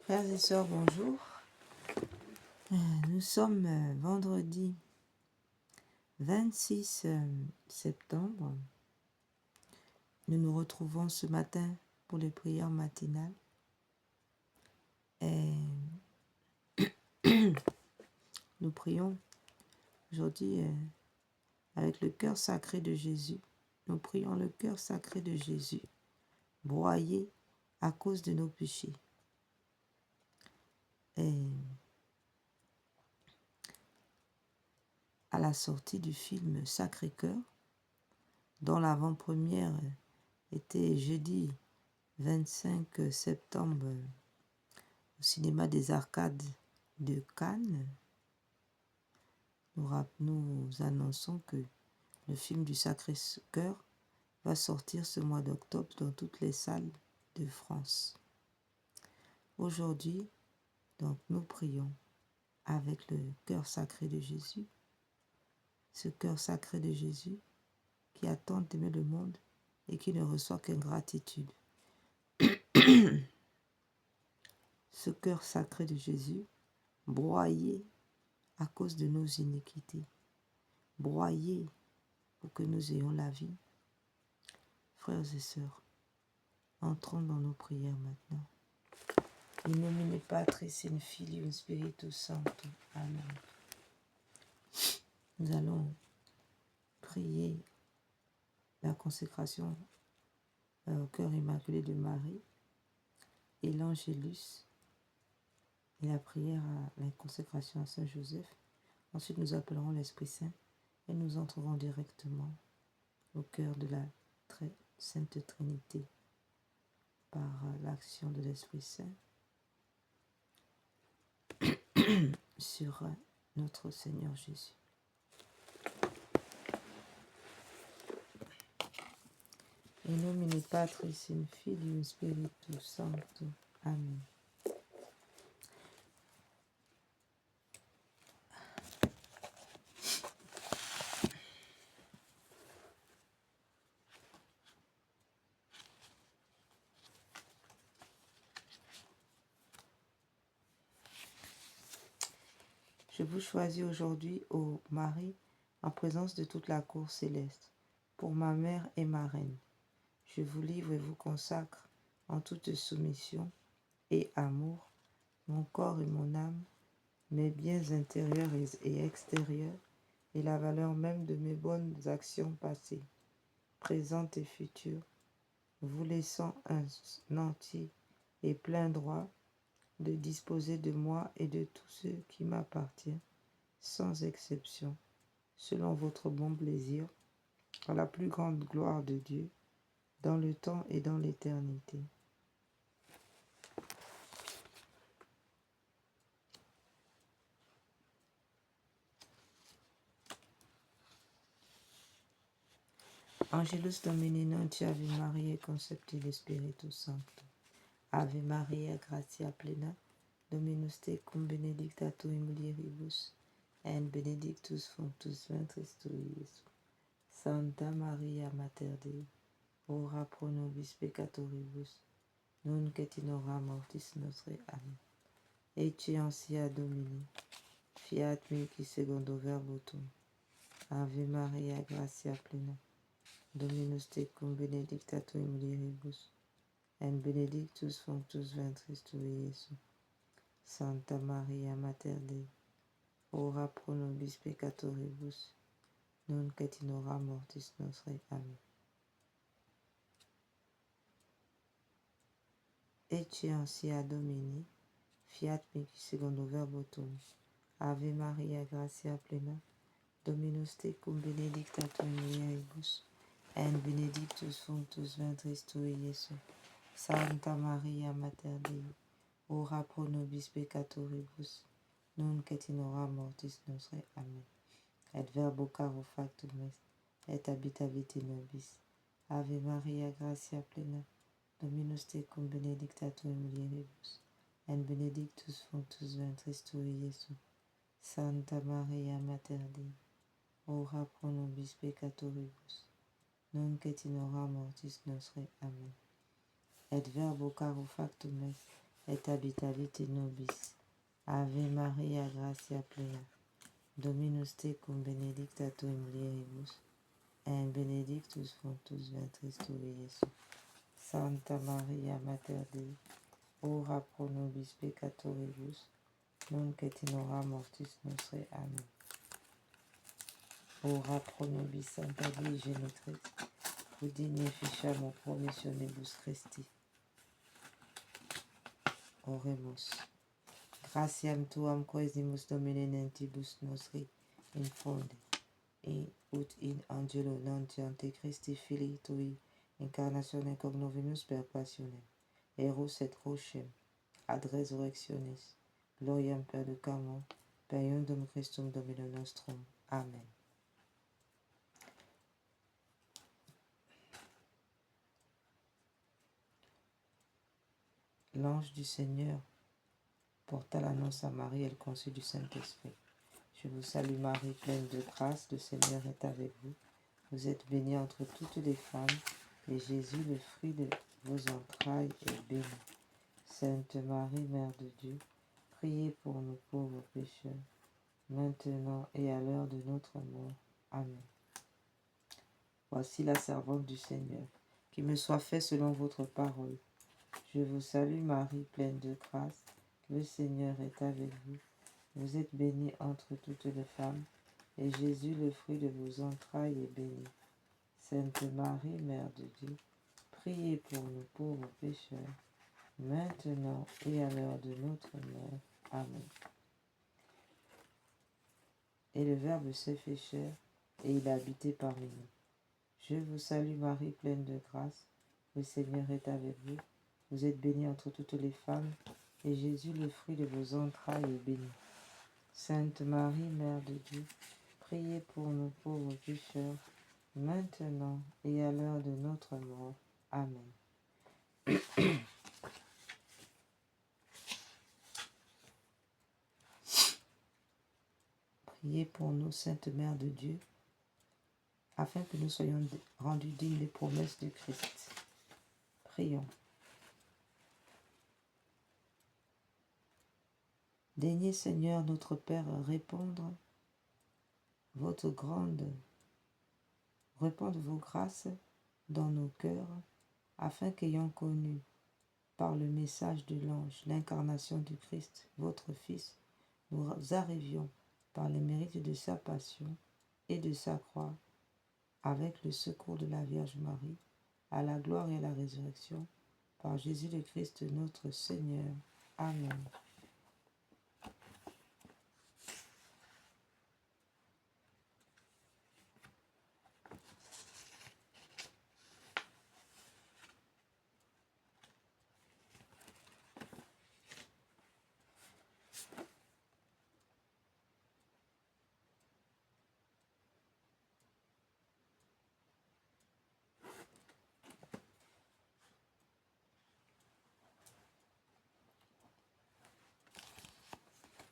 Frères et sœurs, bonjour. Nous sommes vendredi 26 septembre. Nous nous retrouvons ce matin pour les prières matinales. Et nous prions aujourd'hui avec le cœur sacré de Jésus. Nous prions le cœur sacré de Jésus, broyé à cause de nos péchés. Et à la sortie du film Sacré-Cœur, dont l'avant-première était jeudi 25 septembre au cinéma des Arcades de Cannes, nous annonçons que le film du Sacré-Cœur va sortir ce mois d'octobre dans toutes les salles de France. Aujourd'hui, donc, nous prions avec le cœur sacré de Jésus, ce cœur sacré de Jésus qui a tant aimé le monde et qui ne reçoit qu'ingratitude. Ce cœur sacré de Jésus, broyé à cause de nos iniquités, broyé pour que nous ayons la vie. Frères et sœurs, entrons dans nos prières maintenant. In nomine Patris et Filius Spiritus Sanctus. Amen. Nous allons prier la consécration au cœur immaculé de Marie et l'Angélus et la prière à la consécration à Saint Joseph. Ensuite, nous appellerons l'Esprit Saint et nous entrerons directement au cœur de la très Sainte Trinité par l'action de l'Esprit Saint sur notre Seigneur Jésus. In nomine Patris et Filius Spiritus Sanctus. Amen. Je vous choisis aujourd'hui, ô Marie, en présence de toute la cour céleste, pour ma mère et ma reine. Je vous livre et vous consacre en toute soumission et amour mon corps et mon âme, mes biens intérieurs et extérieurs, et la valeur même de mes bonnes actions passées, présentes et futures, vous laissant un entier et plein droit de disposer de moi et de tout ce qui m'appartient, sans exception, selon votre bon plaisir, à la plus grande gloire de Dieu, dans le temps et dans l'éternité. Angelus Domini non Ave Maria concepti Spiritus Sancto. Ave Maria gratia plena, Dominus tecum benedicta tu in mulieribus, et benedictus fructus ventris tui, Iesus. Santa Maria Mater Dei, ora pro nobis peccatoribus, nunc et in hora mortis nostre. Amen. Ecce ancia Domini, fiat mihi secundo verbo tuum. Ave Maria gratia plena, Dominus tecum benedicta tu in mulieribus, et benedictus fructus ventris tui, Iesus. Santa Maria Mater Dei, ora pro nobis peccatoribus, nunc et in hora mortis nostre. Amen. Ecce ancia Domini, fiat mihi secundo verbo tuum. Ave Maria gratia plena, Dominus tecum benedicta tu in mulieribus, et benedictus fructus ventris tui, Iesus. Santa Maria Mater Dei, ora pro nobis peccatoribus, nunc et in hora mortis nostre. Amen. Et verbo caro factum est, et habitavit in nobis. Ave Maria gratia plena, Dominus tecum benedicta tu in mulieribus, et benedictus fructus ventris tui, Iesus. Santa Maria Mater Dei, ora pro nobis peccatoribus, nunc et in hora mortis nostre. Amen. Et verbo caro factum est, et habitavit in nobis. Ave Maria, gratia plena, Dominus tecum benedicta tu in mulieribus, et benedictus fructus ventris tui, Iesus. Santa Maria, Mater Dei, ora pro nobis peccatoribus, nunc et in hora mortis nostre. Amen. Ora pro nobis, Santa Dei Genitris, udine ficiamo promissionibus Christi. Oremus. Gratiam tuam quesimus Domine nentibus nostri infonde, ut in angelo nuntiante Christi Filii tui incarnatione cognovinus per passionem, eros et crucem, ad resurrectionis, gloriam perducamur, per iundum Christum Domino nostrum. Amen. L'ange du Seigneur porta l'annonce à Marie, elle conçut du Saint-Esprit. Je vous salue Marie, pleine de grâce, le Seigneur est avec vous. Vous êtes bénie entre toutes les femmes, et Jésus, le fruit de vos entrailles, est béni. Sainte Marie, Mère de Dieu, priez pour nous pauvres pécheurs, maintenant et à l'heure de notre mort. Amen. Voici la servante du Seigneur, qu'il me soit fait selon votre parole. Je vous salue Marie, pleine de grâce, le Seigneur est avec vous. Vous êtes bénie entre toutes les femmes, et Jésus, le fruit de vos entrailles, est béni. Sainte Marie, Mère de Dieu, priez pour nous pauvres pécheurs, maintenant et à l'heure de notre mort. Amen. Et le Verbe s'est fait chair, et il a habité parmi nous. Je vous salue Marie, pleine de grâce, le Seigneur est avec vous. Vous êtes bénie entre toutes les femmes, et Jésus, le fruit de vos entrailles, est béni. Sainte Marie, Mère de Dieu, priez pour nous pauvres pécheurs, maintenant et à l'heure de notre mort. Amen. Priez pour nous, Sainte Mère de Dieu, afin que nous soyons rendus dignes des promesses du Christ. Prions. Daignez, Seigneur notre Père, répandre vos grâces dans nos cœurs, afin qu'ayant connu par le message de l'ange l'incarnation du Christ, votre Fils, nous arrivions par les mérites de sa passion et de sa croix, avec le secours de la Vierge Marie, à la gloire et à la résurrection, par Jésus le Christ notre Seigneur. Amen.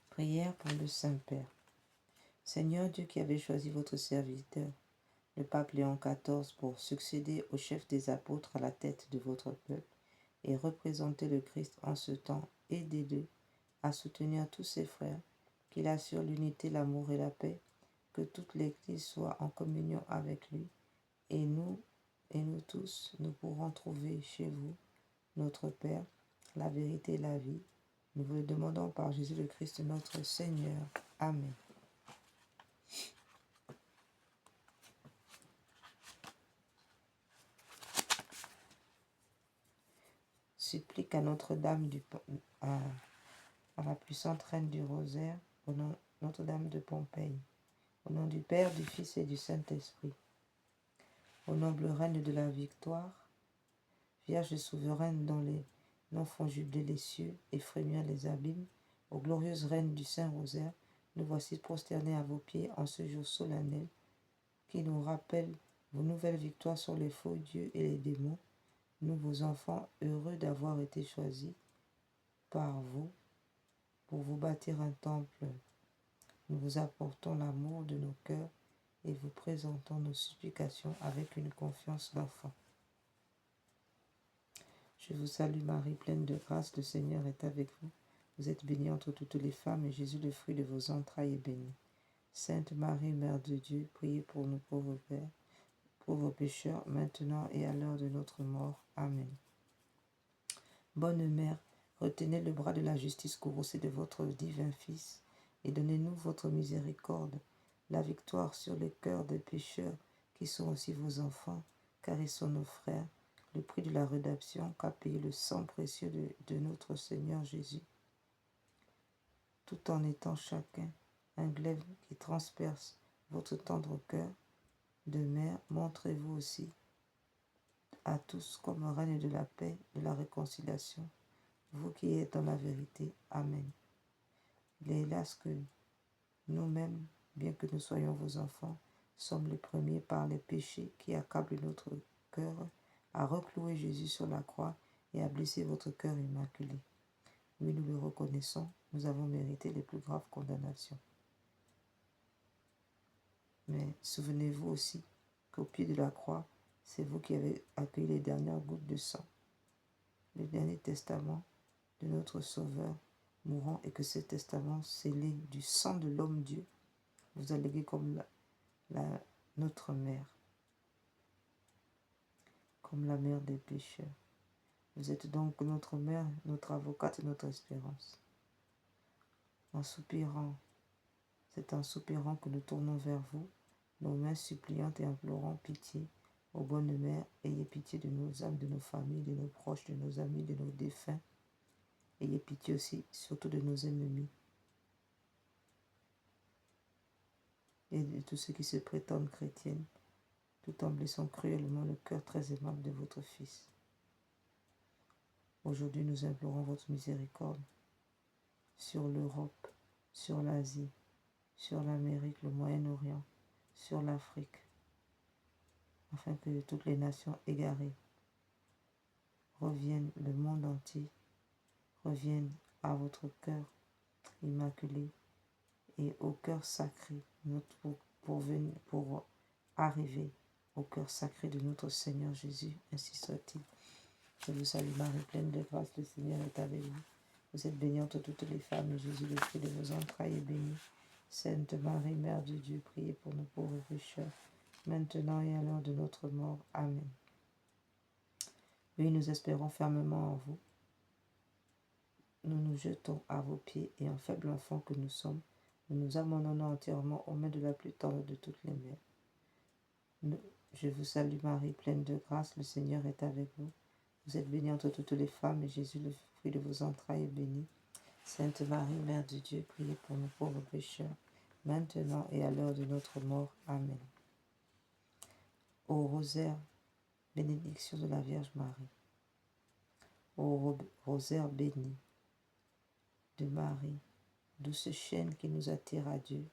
Prière pour le Saint-Père. Seigneur Dieu qui avez choisi votre serviteur, le pape Léon XIV, pour succéder au chef des apôtres à la tête de votre peuple et représenter le Christ en ce temps, aidez-le à soutenir tous ses frères, qu'il assure l'unité, l'amour et la paix, que toute l'Église soit en communion avec lui, et nous tous, nous pourrons trouver chez vous, notre Père, la vérité et la vie. Nous vous le demandons par Jésus le Christ notre Seigneur. Amen. Supplique à Notre-Dame à la puissante Reine du Rosaire, au nom Notre-Dame de Pompéi, au nom du Père, du Fils et du Saint-Esprit, au noble Reine de la victoire, Vierge souveraine dont les noms font jubler les cieux et frémir les abîmes, aux glorieuses Reines du Saint-Rosaire, nous voici prosternés à vos pieds en ce jour solennel qui nous rappelle vos nouvelles victoires sur les faux dieux et les démons, nous, vos enfants, heureux d'avoir été choisis par vous pour vous bâtir un temple. Nous vous apportons l'amour de nos cœurs et vous présentons nos supplications avec une confiance d'enfant. Je vous salue Marie, pleine de grâce, le Seigneur est avec vous. Vous êtes bénie entre toutes les femmes, et Jésus, le fruit de vos entrailles, est béni. Sainte Marie, Mère de Dieu, priez pour nous pauvres pécheurs, maintenant et à l'heure de notre mort. Amen. Bonne Mère, retenez le bras de la justice courroucé de votre divin Fils, et donnez-nous votre miséricorde, la victoire sur les cœurs des pécheurs, qui sont aussi vos enfants, car ils sont nos frères, le prix de la rédemption qu'a payé le sang précieux de notre Seigneur Jésus. Tout en étant chacun un glaive qui transperce votre tendre cœur de mère, montrez-vous aussi à tous comme reine de la paix, de la réconciliation, vous qui êtes dans la vérité. Amen. Il est hélas que nous-mêmes, bien que nous soyons vos enfants, sommes les premiers par les péchés qui accablent notre cœur à reclouer Jésus sur la croix et à blesser votre cœur immaculé. Oui, nous le reconnaissons, nous avons mérité les plus graves condamnations. Mais souvenez-vous aussi qu'au pied de la croix, c'est vous qui avez accueilli les dernières gouttes de sang, le dernier testament de notre Sauveur mourant, et que ce testament scellé du sang de l'homme Dieu vous a légué comme notre mère, comme la mère des pécheurs. Vous êtes donc notre mère, notre avocate et notre espérance. En soupirant, c'est en soupirant que nous tournons vers vous, nos mains suppliantes et implorant pitié. Ô bonne mère, ayez pitié de nos âmes, de nos familles, de nos proches, de nos amis, de nos défunts. Ayez pitié aussi, surtout de nos ennemis et de tous ceux qui se prétendent chrétiennes, tout en blessant cruellement le cœur très aimable de votre Fils. Aujourd'hui, nous implorons votre miséricorde sur l'Europe, sur l'Asie, sur l'Amérique, le Moyen-Orient, sur l'Afrique, afin que toutes les nations égarées reviennent, le monde entier revienne à votre cœur immaculé et au cœur sacré, pour arriver au cœur sacré de notre Seigneur Jésus, ainsi soit-il. Je vous salue Marie, pleine de grâce, le Seigneur est avec vous. Vous êtes bénie entre toutes les femmes, et Jésus, le fruit de vos entrailles, est béni. Sainte Marie, Mère de Dieu, priez pour nous pauvres pécheurs, maintenant et à l'heure de notre mort. Amen. Oui, nous espérons fermement en vous. Nous nous jetons à vos pieds, et en faible enfant que nous sommes, nous nous abandonnons entièrement aux mains de la plus tendre de toutes les mères. Je vous salue Marie, pleine de grâce, le Seigneur est avec vous. Vous êtes bénie entre toutes les femmes, et Jésus, le fruit de vos entrailles, est béni. Sainte Marie, Mère de Dieu, priez pour nous pauvres pécheurs, maintenant et à l'heure de notre mort. Amen. Ô rosaire, bénédiction de la Vierge Marie. Ô rosaire béni de Marie, douce chaîne qui nous attire à Dieu,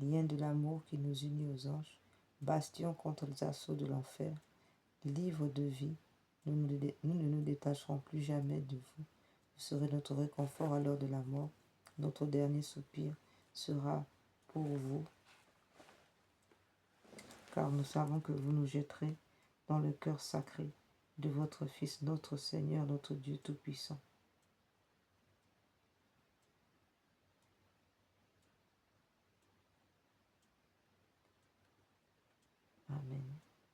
lien de l'amour qui nous unit aux anges, bastion contre les assauts de l'enfer, livre de vie, nous ne nous détacherons plus jamais de vous. Vous serez notre réconfort à l'heure de la mort. Notre dernier soupir sera pour vous, car nous savons que vous nous jetterez dans le cœur sacré de votre Fils, notre Seigneur, notre Dieu Tout-Puissant. Amen.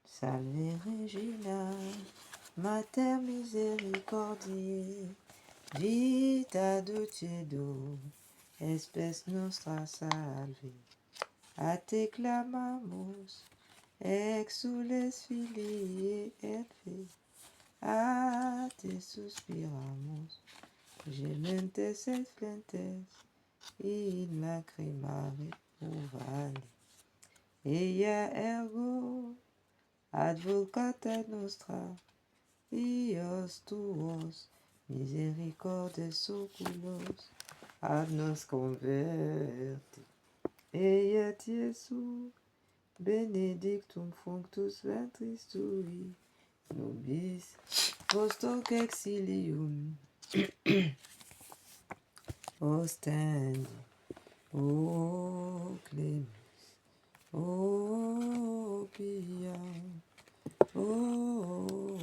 Salve Regina, Mater Misericordiae, Vita Dulcedo, Espes Nostra Salve. A te clamamus, exules filii et filii, a te suspiramus, gementes et flentes, in lacrimare purvale. Eia ergo, advocata nostra, Dios tuos, misericordes oculos, ad nos converti. Eia Iesu, benedictum fructus ventris tui, nobis post hoc exilium ostendi. O clemens, o pia, o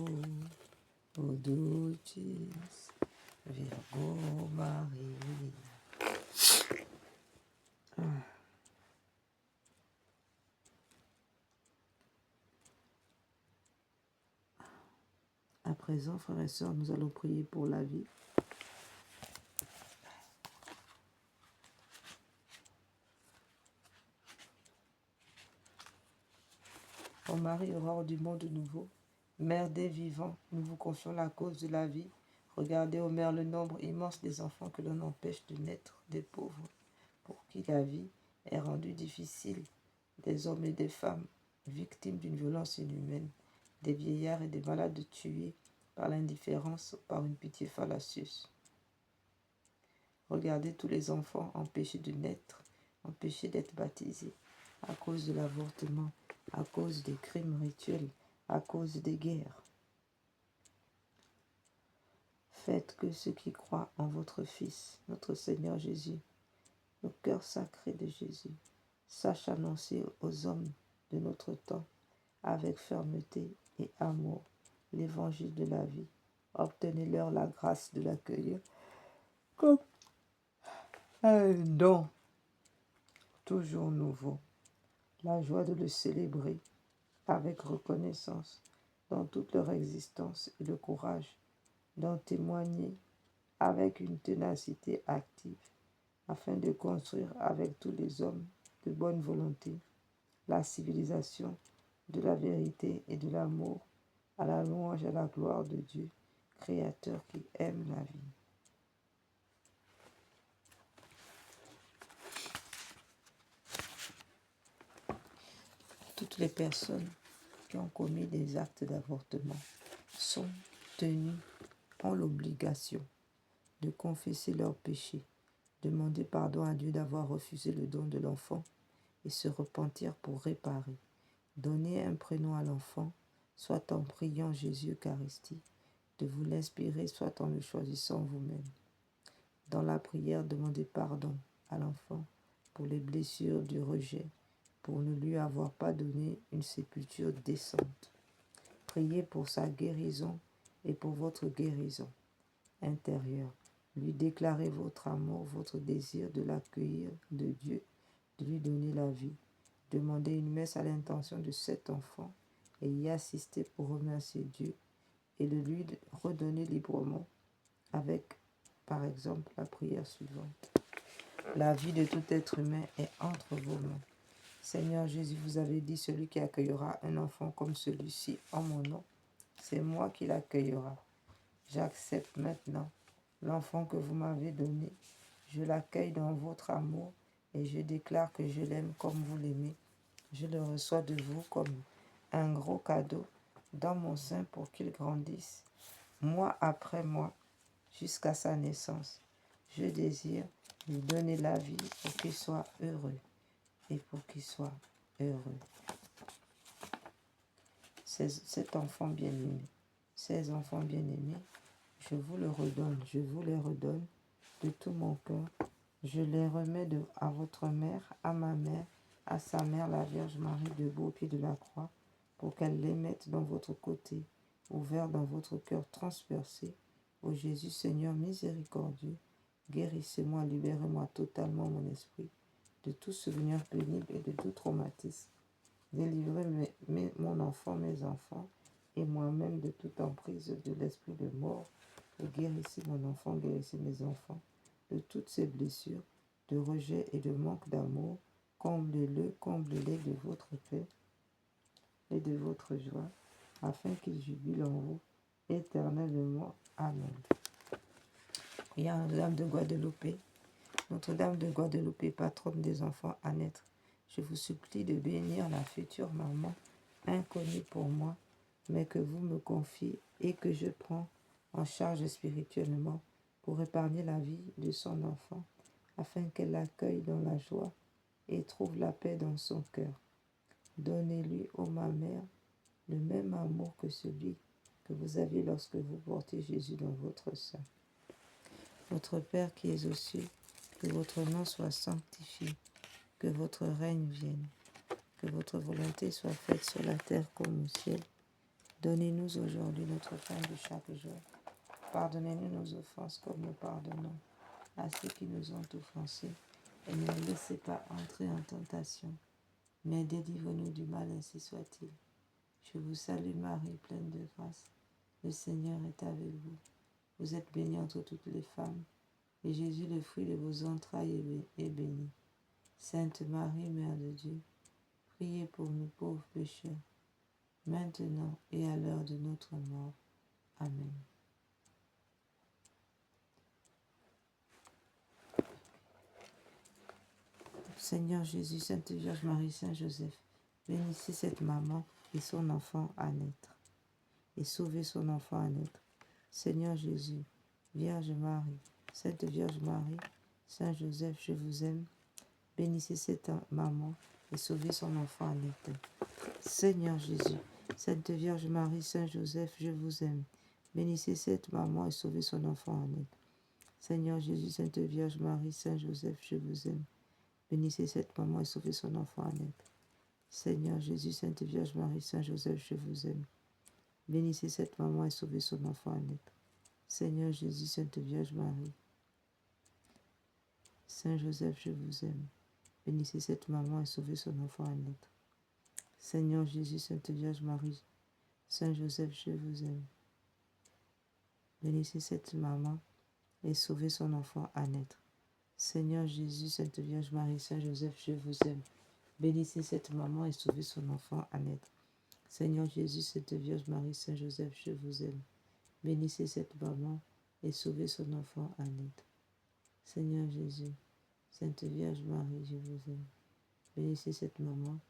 O dulcis Virgo Maria. À présent, frères et sœurs, nous allons prier pour la vie. Ô Marie, aurore du monde nouveau, Mère des vivants, nous vous confions la cause de la vie. Regardez, ô Mère, le nombre immense des enfants que l'on empêche de naître, des pauvres, pour qui la vie est rendue difficile, des hommes et des femmes victimes d'une violence inhumaine, des vieillards et des malades tués par l'indifférence, par une pitié fallacieuse. Regardez tous les enfants empêchés de naître, empêchés d'être baptisés, à cause de l'avortement, à cause des crimes rituels, à cause des guerres. Faites que ceux qui croient en votre Fils, notre Seigneur Jésus, le cœur sacré de Jésus, sachent annoncer aux hommes de notre temps, avec fermeté et amour, l'évangile de la vie. Obtenez-leur la grâce de l'accueillir comme un don toujours nouveau, la joie de le célébrer avec reconnaissance dans toute leur existence et le courage d'en témoigner avec une ténacité active afin de construire avec tous les hommes de bonne volonté la civilisation de la vérité et de l'amour à la louange et à la gloire de Dieu, Créateur qui aime la vie. Toutes les personnes qui ont commis des actes d'avortement sont tenues, ont l'obligation de confesser leurs péchés, demander pardon à Dieu d'avoir refusé le don de l'enfant et se repentir pour réparer. Donner un prénom à l'enfant, soit en priant Jésus Eucharistie, de vous l'inspirer, soit en le choisissant vous-même. Dans la prière, demandez pardon à l'enfant pour les blessures du rejet, pour ne lui avoir pas donné une sépulture décente. Priez pour sa guérison et pour votre guérison intérieure. Lui déclarez votre amour, votre désir de l'accueillir de Dieu, de lui donner la vie. Demandez une messe à l'intention de cet enfant et y assister pour remercier Dieu et de lui redonner librement avec, par exemple, la prière suivante. La vie de tout être humain est entre vos mains. Seigneur Jésus, vous avez dit, celui qui accueillera un enfant comme celui-ci en mon nom, c'est moi qui l'accueillera. J'accepte maintenant l'enfant que vous m'avez donné. Je l'accueille dans votre amour et je déclare que je l'aime comme vous l'aimez. Je le reçois de vous comme un gros cadeau dans mon sein pour qu'il grandisse, mois après mois, jusqu'à sa naissance. Je désire lui donner la vie pour qu'il soit heureux et pour qu'il soit heureux. Cet enfant bien-aimé, ces enfants bien-aimés, je vous le redonne, je vous les redonne de tout mon cœur. Je les remets à votre mère, à ma mère, à sa mère, la Vierge Marie, debout au pied de la croix, pour qu'elle les mette dans votre côté, ouvert dans votre cœur transpercé. Ô Jésus, Seigneur miséricordieux, guérissez-moi, libérez-moi totalement mon esprit de tout souvenir pénible et de tout traumatisme. Délivrez mon enfant, mes enfants, et moi-même de toute emprise de l'esprit de mort. Et guérissez mon enfant, guérissez mes enfants de toutes ces blessures, de rejet et de manque d'amour. Comblez-les de votre paix et de votre joie, afin qu'ils jubilent en vous éternellement. Amen. Prions Notre-Dame de Guadeloupe. Notre-Dame de Guadeloupe, patronne des enfants à naître, je vous supplie de bénir la future maman, inconnue pour moi, mais que vous me confiez et que je prends en charge spirituellement pour épargner la vie de son enfant, afin qu'elle l'accueille dans la joie et trouve la paix dans son cœur. Donnez-lui, ô ma mère, le même amour que celui que vous aviez lorsque vous portez Jésus dans votre sein. Notre Père qui es aux cieux, que votre nom soit sanctifié, que votre règne vienne, que votre volonté soit faite sur la terre comme au ciel. Donnez-nous aujourd'hui notre pain de chaque jour. Pardonnez-nous nos offenses comme nous pardonnons à ceux qui nous ont offensés. Et ne nous laissez pas entrer en tentation, mais délivre-nous du mal, ainsi soit-il. Je vous salue Marie, pleine de grâce. Le Seigneur est avec vous. Vous êtes bénie entre toutes les femmes, et Jésus, le fruit de vos entrailles, est béni. Sainte Marie, Mère de Dieu, priez pour nous pauvres pécheurs, maintenant et à l'heure de notre mort. Amen. Seigneur Jésus, Sainte Vierge Marie, Saint Joseph, bénissez cette maman et son enfant à naître, et sauvez son enfant à naître. Seigneur Jésus, Vierge Marie, Sainte Vierge Marie, Saint Joseph, je vous aime. Bénissez cette maman et sauvez son enfant à naître. Seigneur Jésus, Sainte Vierge Marie, Saint Joseph, je vous aime. Bénissez cette maman et sauvez son enfant à naître. Seigneur Jésus, Sainte Vierge Marie, Saint Joseph, je vous aime. Bénissez cette maman et sauvez son enfant à naître. Seigneur Jésus, Sainte Vierge Marie, Saint Joseph, je vous aime. Bénissez cette maman et sauvez son enfant à naître. Seigneur Jésus, Sainte Vierge Marie, Saint Joseph, je vous aime. Bénissez cette maman et sauvez son enfant à naître. Seigneur Jésus, Sainte Vierge Marie, Saint Joseph, je vous aime. Bénissez cette maman et sauvez son enfant à naître. Seigneur Jésus, Sainte Vierge Marie, Saint Joseph, je vous aime. Bénissez cette maman et sauvez son enfant à naître. Seigneur Jésus, Sainte Vierge Marie, Saint Joseph, je vous aime. Bénissez cette maman et sauvez son enfant à naître. Seigneur Jésus, Sainte Vierge Marie, je vous aime. Bénissez cette maman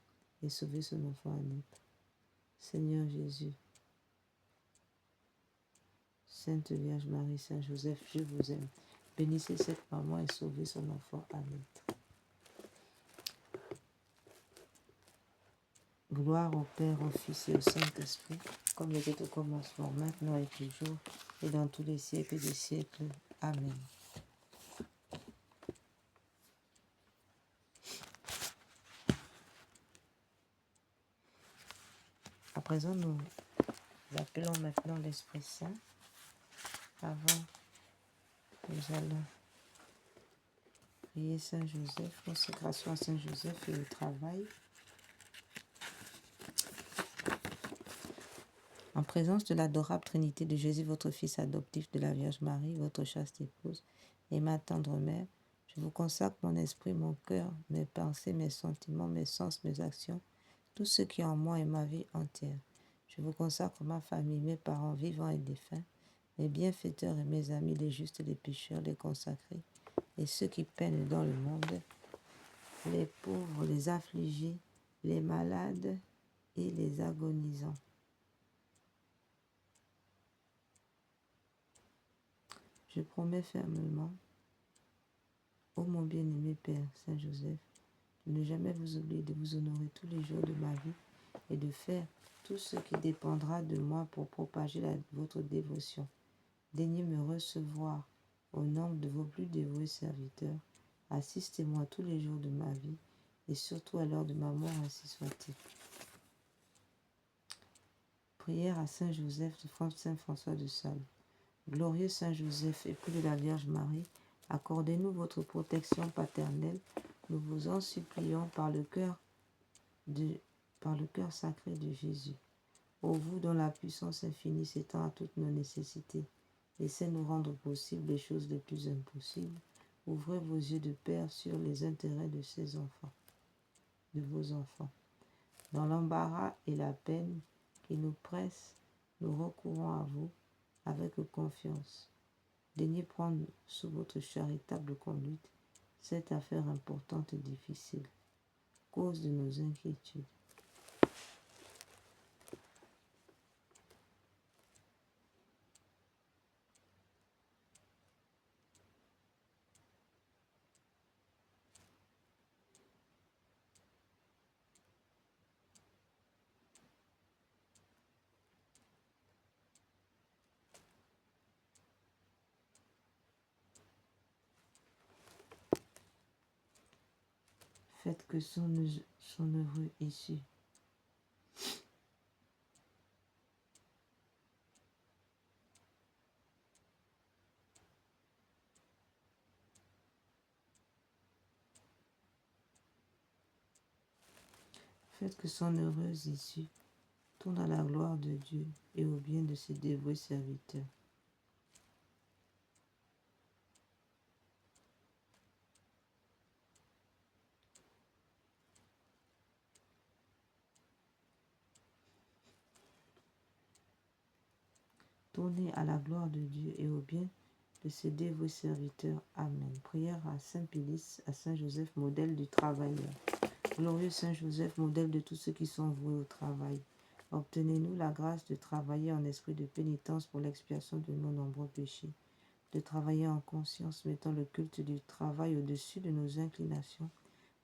et sauvez son enfant à naître. Seigneur Jésus, Sainte Vierge Marie, Saint Joseph, je vous aime. Bénissez cette maman et sauvez son enfant à naître. Gloire au Père, au Fils et au Saint-Esprit, comme il était au commencement, maintenant et toujours, et dans tous les siècles des siècles. Amen. À présent, nous appelons maintenant l'Esprit Saint. Avant, nous allons prier Saint Joseph, consécration à Saint Joseph et au travail. En présence de l'adorable Trinité de Jésus, votre Fils adoptif, de la Vierge Marie, votre chaste épouse et ma tendre mère, je vous consacre mon esprit, mon cœur, mes pensées, mes sentiments, mes sens, mes actions, tout ce qui est en moi et ma vie entière. Je vous consacre ma famille, mes parents vivants et défunts, mes bienfaiteurs et mes amis, les justes et les pécheurs, les consacrés, et ceux qui peinent dans le monde, les pauvres, les affligés, les malades et les agonisants. Je promets fermement, ô mon bien-aimé Père Saint Joseph, de ne jamais vous oublier de vous honorer tous les jours de ma vie et de faire tout ce qui dépendra de moi pour propager votre dévotion. Daignez me recevoir au nombre de vos plus dévoués serviteurs. Assistez-moi tous les jours de ma vie et surtout à l'heure de ma mort, ainsi soit-il. Prière à Saint Joseph de Saint François de Sales. Glorieux Saint Joseph, époux de la Vierge Marie, accordez-nous votre protection paternelle. Nous vous en supplions par le cœur sacré de Jésus. Ô vous dont la puissance infinie s'étend à toutes nos nécessités, laissez nous rendre possibles les choses les plus impossibles. Ouvrez vos yeux de Père sur les intérêts de ces enfants, de vos enfants. Dans l'embarras et la peine qui nous pressent, nous recourons à vous avec confiance. Daignez prendre sous votre charitable conduite cette affaire importante et difficile, cause de nos inquiétudes. Faites que son heureux issue Faites que son heureuse issue tourne à la gloire de Dieu et au bien de ses dévoués serviteurs. Tournez à la gloire de Dieu et au bien de ses dévoués serviteurs. Amen. Prière à Saint Pélice, à Saint Joseph, modèle du travailleur. Glorieux Saint Joseph, modèle de tous ceux qui sont voués au travail. Obtenez-nous la grâce de travailler en esprit de pénitence pour l'expiation de nos nombreux péchés, de travailler en conscience, mettant le culte du travail au-dessus de nos inclinations,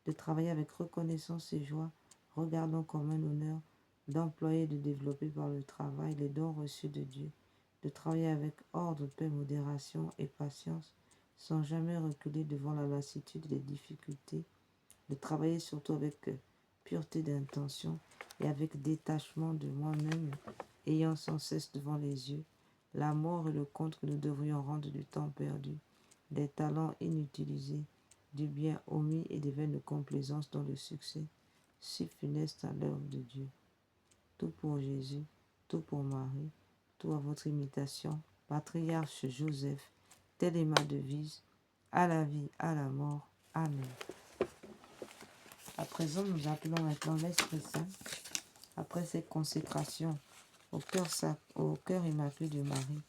de travailler avec reconnaissance et joie, regardant comme un honneur, d'employer et de développer par le travail les dons reçus de Dieu, de travailler avec ordre, paix, modération et patience, sans jamais reculer devant la lassitude et les difficultés, de travailler surtout avec pureté d'intention et avec détachement de moi-même, ayant sans cesse devant les yeux la mort et le compte que nous devrions rendre du temps perdu, des talents inutilisés, du bien omis et des vaines complaisances dans le succès, si funeste à l'œuvre de Dieu. Tout pour Jésus, tout pour Marie, tout à votre imitation, patriarche Joseph, telle est ma devise, à la vie, à la mort. Amen. À présent, nous appelons maintenant l'Esprit Saint, après cette consécration au cœur immaculé de Marie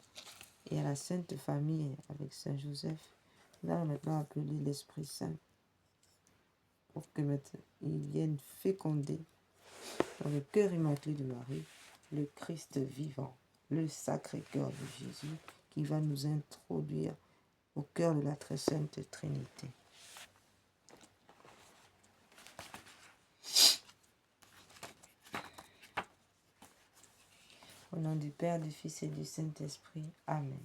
et à la Sainte Famille avec Saint Joseph, nous allons maintenant appeler l'Esprit Saint pour que maintenant il vienne féconder dans le cœur immaculé de Marie le Christ vivant, le sacré cœur de Jésus qui va nous introduire au cœur de la très sainte Trinité. Au nom du Père, du Fils et du Saint-Esprit. Amen.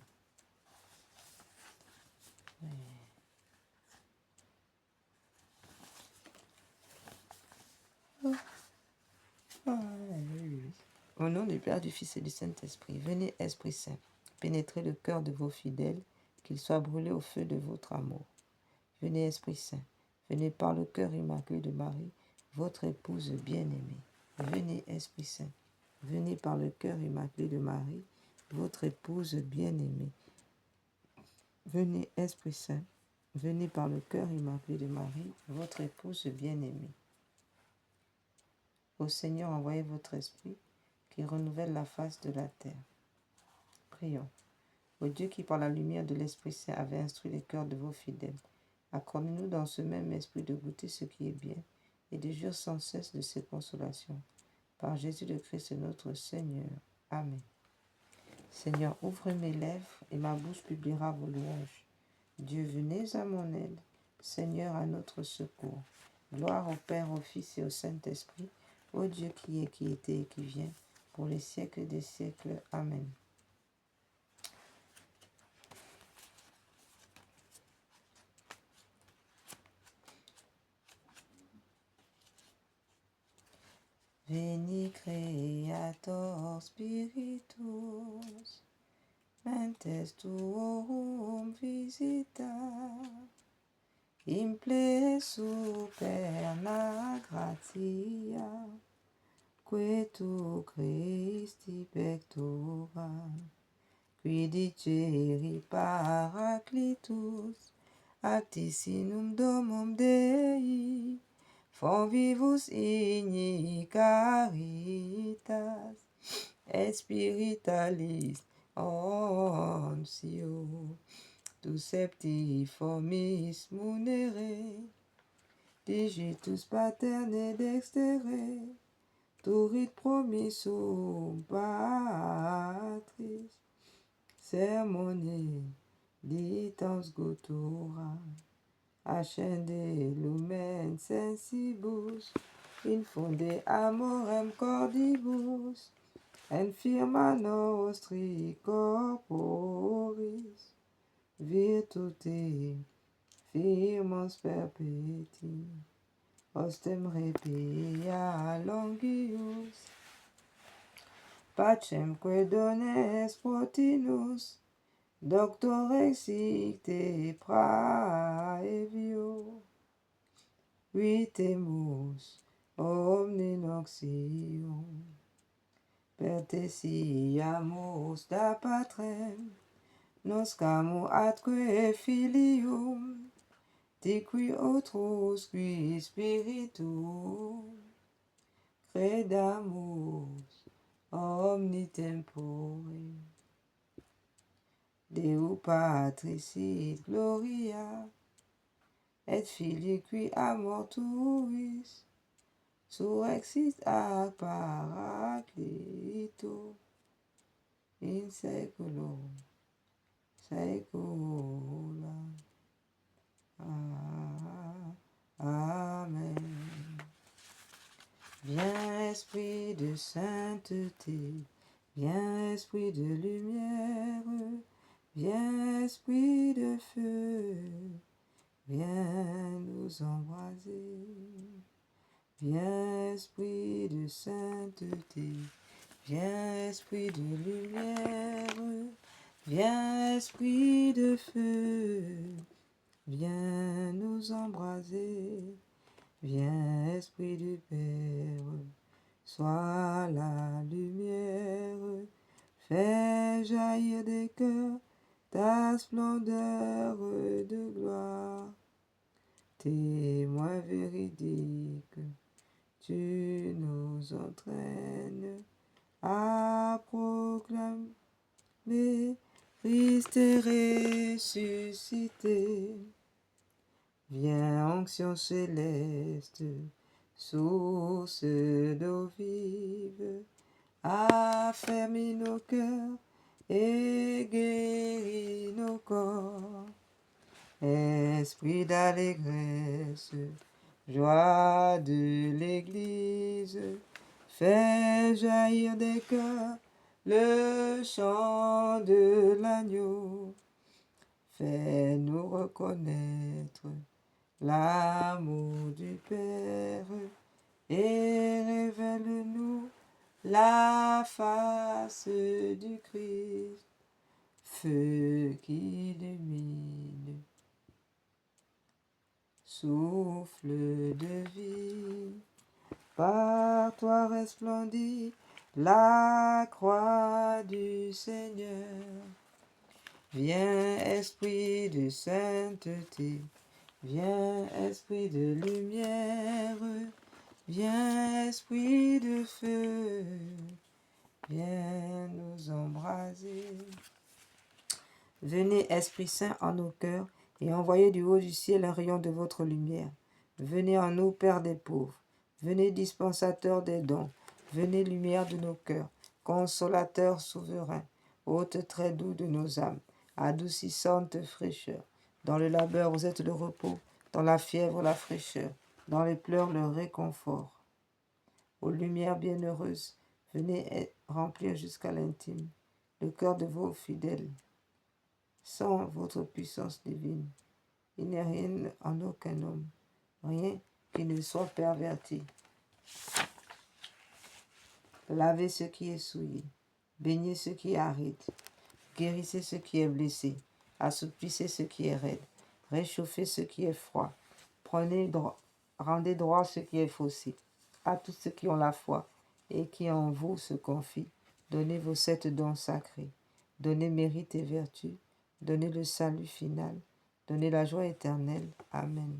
Au nom du Père, du Fils et du Saint-Esprit, venez, Esprit Saint, pénétrez le cœur de vos fidèles, qu'ils soient brûlés au feu de votre amour. Venez, Esprit Saint, venez par le cœur immaculé de Marie, votre épouse bien-aimée. Venez, Esprit Saint, venez par le cœur immaculé de Marie, votre épouse bien-aimée. Venez, Esprit Saint, venez par le cœur immaculé de Marie, votre épouse bien-aimée. Ô Seigneur, envoyez votre Esprit, qui renouvelle la face de la terre. Prions. Ô Dieu qui, par la lumière de l'Esprit Saint, avait instruit les cœurs de vos fidèles, accordez-nous dans ce même esprit de goûter ce qui est bien et de jouir sans cesse de ses consolations. Par Jésus le Christ notre Seigneur. Amen. Seigneur, ouvre mes lèvres et ma bouche publiera vos louanges. Dieu, venez à mon aide. Seigneur, à notre secours. Gloire au Père, au Fils et au Saint-Esprit, ô Dieu qui est, qui était et qui vient, pour les siècles des siècles. Amen. Veni Creator Spiritus, mentes tuorum visita, imple superna gratia, que tu Christi pectora, qui diceri Paraclitus, actisinum domum Dei, Fonvivus igni caritas, et spiritualis onsio, tu septiformis munere, digitus paterne dextere, turit promissum patris, sermone ditans guttura, ascende lumen sensibus, infunde amorem cordibus, infirma nostri corporis, virtute firmos perpeti, ostem repia longius, pacem que dones protinus, Doctor exite praevio, vitemus omne noxium, per te siamus da patrem, noscamo atque filium, diqui otros qui spiritu, credamus omni tempore. Deo Patris sit gloria, et Filii qui amor tuis, surrexit ad Paraclito, in saeculum saecula. Amen. Viens esprit de sainteté, viens esprit de lumière, viens esprit de feu, viens nous embraser. Viens esprit de sainteté, viens esprit de lumière, viens esprit de feu, viens nous embraser. Viens esprit du Père, sois la lumière, fais jaillir des cœurs ta splendeur de gloire. Témoin véridique, tu nous entraînes à proclamer Christ est ressuscité. Viens, onction céleste, source d'eau vive, affermis nos cœurs et guéris nos corps. Esprit d'allégresse, joie de l'Église, fais jaillir des cœurs le chant de l'agneau. Fais-nous reconnaître l'amour du Père et révèle-nous la face du Christ, feu qui illumine, souffle de vie. Par toi resplendit la croix du Seigneur. Viens, esprit de sainteté, viens, esprit de lumière, viens, esprit de feu, viens nous embraser. Venez, Esprit Saint, en nos cœurs, et envoyez du haut du ciel un rayon de votre lumière. Venez en nous, Père des pauvres, venez, dispensateur des dons, venez, lumière de nos cœurs, consolateur souverain, hôte très doux de nos âmes, adoucissante fraîcheur. Dans le labeur, vous êtes le repos, dans la fièvre, la fraîcheur, dans les pleurs, le réconfort. Ô lumière bienheureuse, venez remplir jusqu'à l'intime le cœur de vos fidèles. Sans votre puissance divine, il n'est rien en aucun homme, rien qui ne soit perverti. Lavez ce qui est souillé, baignez ce qui est aride, guérissez ce qui est blessé, assoupissez ce qui est raide, réchauffez ce qui est froid, rendez droit ce qui est faussé. À tous ceux qui ont la foi et qui en vous se confient, donnez vos 7 dons sacrés, donnez mérite et vertu, donnez le salut final, donnez la joie éternelle. Amen.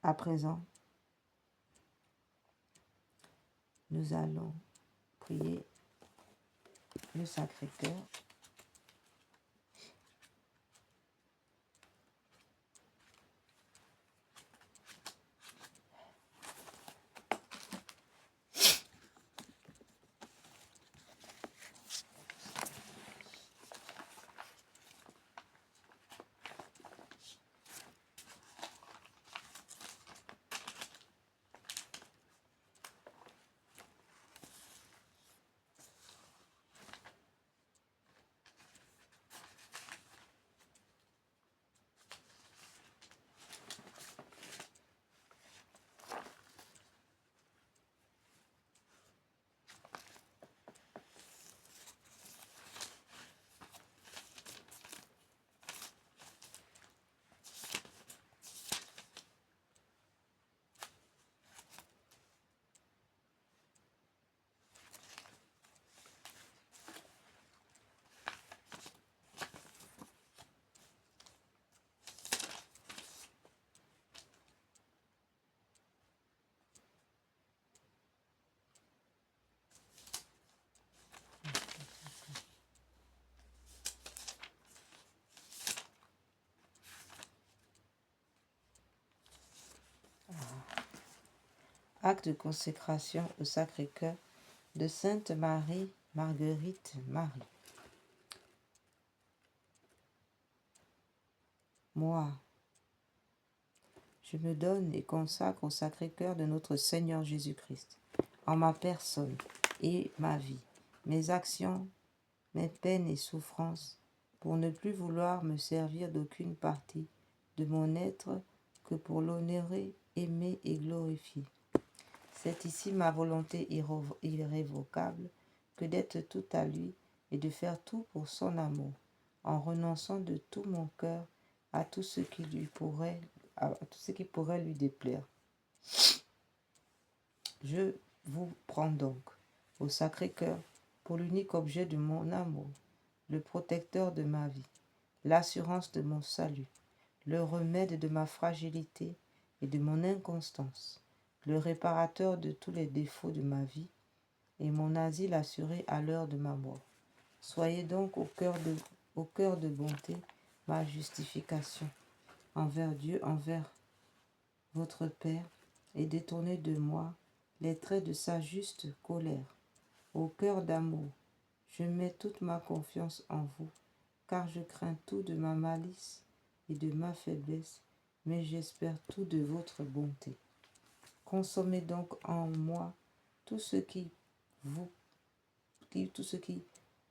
À présent, nous allons prier le Sacré-Cœur. Acte de consécration au Sacré-Cœur de Sainte Marie Marguerite Marie. Moi, je me donne et consacre au Sacré-Cœur de notre Seigneur Jésus-Christ, en ma personne et ma vie, mes actions, mes peines et souffrances, pour ne plus vouloir me servir d'aucune partie de mon être que pour l'honorer, aimer et glorifier. C'est ici ma volonté irrévocable que d'être tout à lui et de faire tout pour son amour, en renonçant de tout mon cœur à tout ce qui pourrait lui déplaire. Je vous prends donc au Sacré-Cœur pour l'unique objet de mon amour, le protecteur de ma vie, l'assurance de mon salut, le remède de ma fragilité et de mon inconstance, le réparateur de tous les défauts de ma vie et mon asile assuré à l'heure de ma mort. Soyez donc au cœur de bonté ma justification envers Dieu, envers votre Père, et détournez de moi les traits de sa juste colère. Au cœur d'amour, je mets toute ma confiance en vous, car je crains tout de ma malice et de ma faiblesse, mais j'espère tout de votre bonté. Consommez donc en moi tout ce qui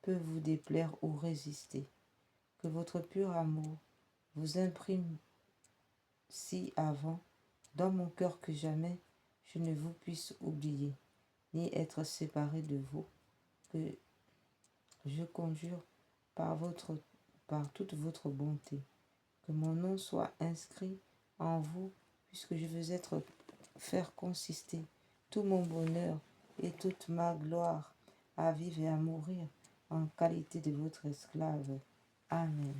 peut vous déplaire ou résister. Que votre pur amour vous imprime si avant dans mon cœur que jamais je ne vous puisse oublier, ni être séparé de vous, que je conjure par toute votre bonté, que mon nom soit inscrit en vous, puisque je veux faire consister tout mon bonheur et toute ma gloire à vivre et à mourir en qualité de votre esclave. Amen.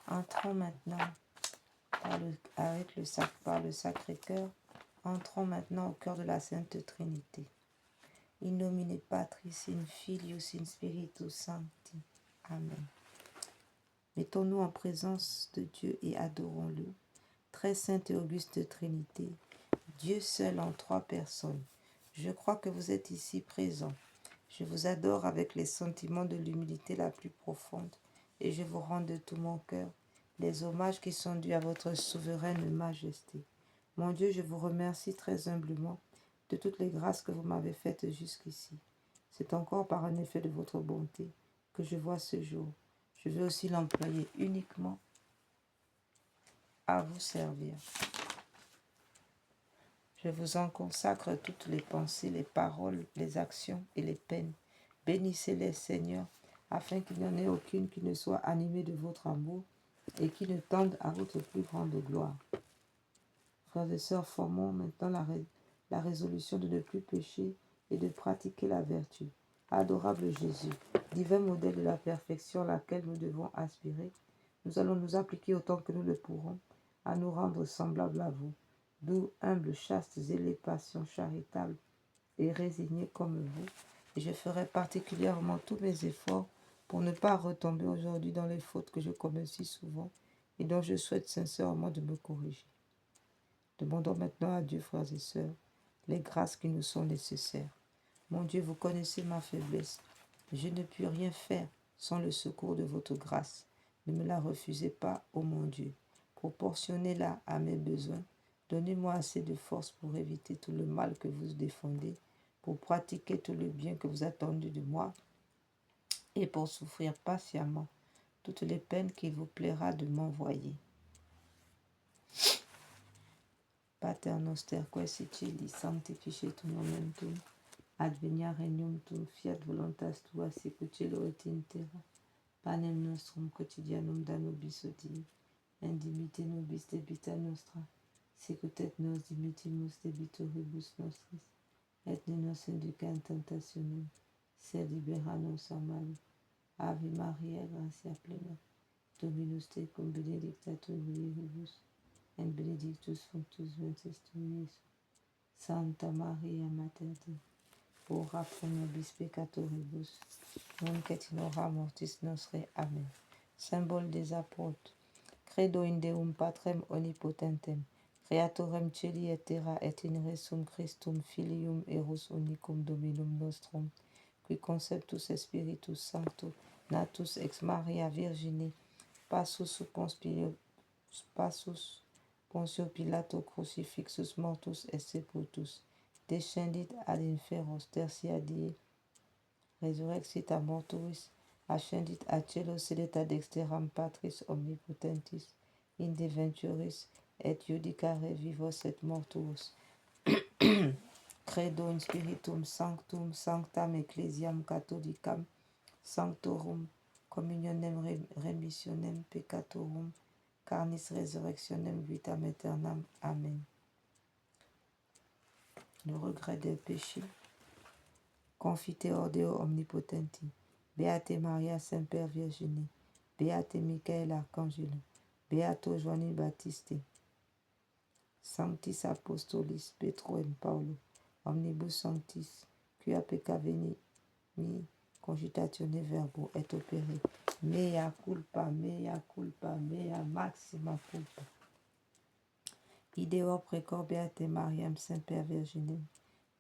Entrons maintenant par le Sacré-Cœur, entrons maintenant au cœur de la Sainte Trinité. In nomine Patris, in Filius, in Spiritus Sancti. Amen. Mettons-nous en présence de Dieu et adorons-le. Très sainte et auguste Trinité, Dieu seul en trois personnes. Je crois que vous êtes ici présents. Je vous adore avec les sentiments de l'humilité la plus profonde et je vous rends de tout mon cœur les hommages qui sont dus à votre souveraine majesté. Mon Dieu, je vous remercie très humblement de toutes les grâces que vous m'avez faites jusqu'ici. C'est encore par un effet de votre bonté que je vois ce jour. Je veux aussi l'employer uniquement à vous servir. Je vous en consacre toutes les pensées, les paroles, les actions et les peines. Bénissez-les, Seigneur, afin qu'il n'y en ait aucune qui ne soit animée de votre amour et qui ne tende à votre plus grande gloire. Frères et sœurs, formons maintenant la résolution de ne plus pécher et de pratiquer la vertu. Adorable Jésus, divin modèle de la perfection à laquelle nous devons aspirer, nous allons nous appliquer autant que nous le pourrons à nous rendre semblables à vous, doux, humbles, chastes, zélés, patients, charitables et résignés comme vous. Et je ferai particulièrement tous mes efforts pour ne pas retomber aujourd'hui dans les fautes que je commets si souvent et dont je souhaite sincèrement de me corriger. Demandons maintenant à Dieu, frères et sœurs, les grâces qui nous sont nécessaires. Mon Dieu, vous connaissez ma faiblesse. Je ne puis rien faire sans le secours de votre grâce. Ne me la refusez pas, ô mon Dieu. Proportionnez-la à mes besoins. Donnez-moi assez de force pour éviter tout le mal que vous défendez, pour pratiquer tout le bien que vous attendez de moi et pour souffrir patiemment toutes les peines qu'il vous plaira de m'envoyer. Pater noster, quae sicili, sanctificetur nomen tuum, advenia regnum tuum, fiat voluntas tua, sicut cielo et in terra. Panem nostrum quotidianum da nobis hodie, et dimitte nobis debita nostra, sicut et nos dimittimus debitoribus nostris, et ne nos induca in tentationem, se libera nos amalis. Ave Maria, gratia plena, Dominus tecum benedicta tu in mulieribus, et benedictus fructus ventris tui, Iesus. Santa Maria, Mater Dei, ora pro nobis peccatoribus, nunc et in hora mortis nostre. Amen. Symbole des apôtres. Credo in Deum Patrem omnipotentem, Creatorem Celi et terra et in resum Christum Filium Eros unicum Dominum nostrum, qui conceptus Spiritus Sancto, natus ex Maria Virgine, passus Pontio Pilato crucifixus mortus et sepultus, descendit ad inferos, tertia die, resurrexit a mortuis, ascendit a cielo, sedet ad dexteram Patris omnipotentis, inde venturis et judicare vivos et mortuos. Credo in Spiritum Sanctum, sanctam Ecclesiam Catholicam, sanctorum communionem remissionem peccatorum, carnis resurrectionem vitam aeternam. Amen. Le regret des péchés. Confiteor Deo omnipotenti, Beate Maria Semper Virgine, Beate Michael Arcangelo, Beato Joanni Baptiste, Sanctis Apostolis Petro et Paulo, omnibus sanctis, quia pecca veni cogitatione verbo et opere, mea culpa, mea maxima culpa. Ideor precor Beate Mariam Semper Virginem,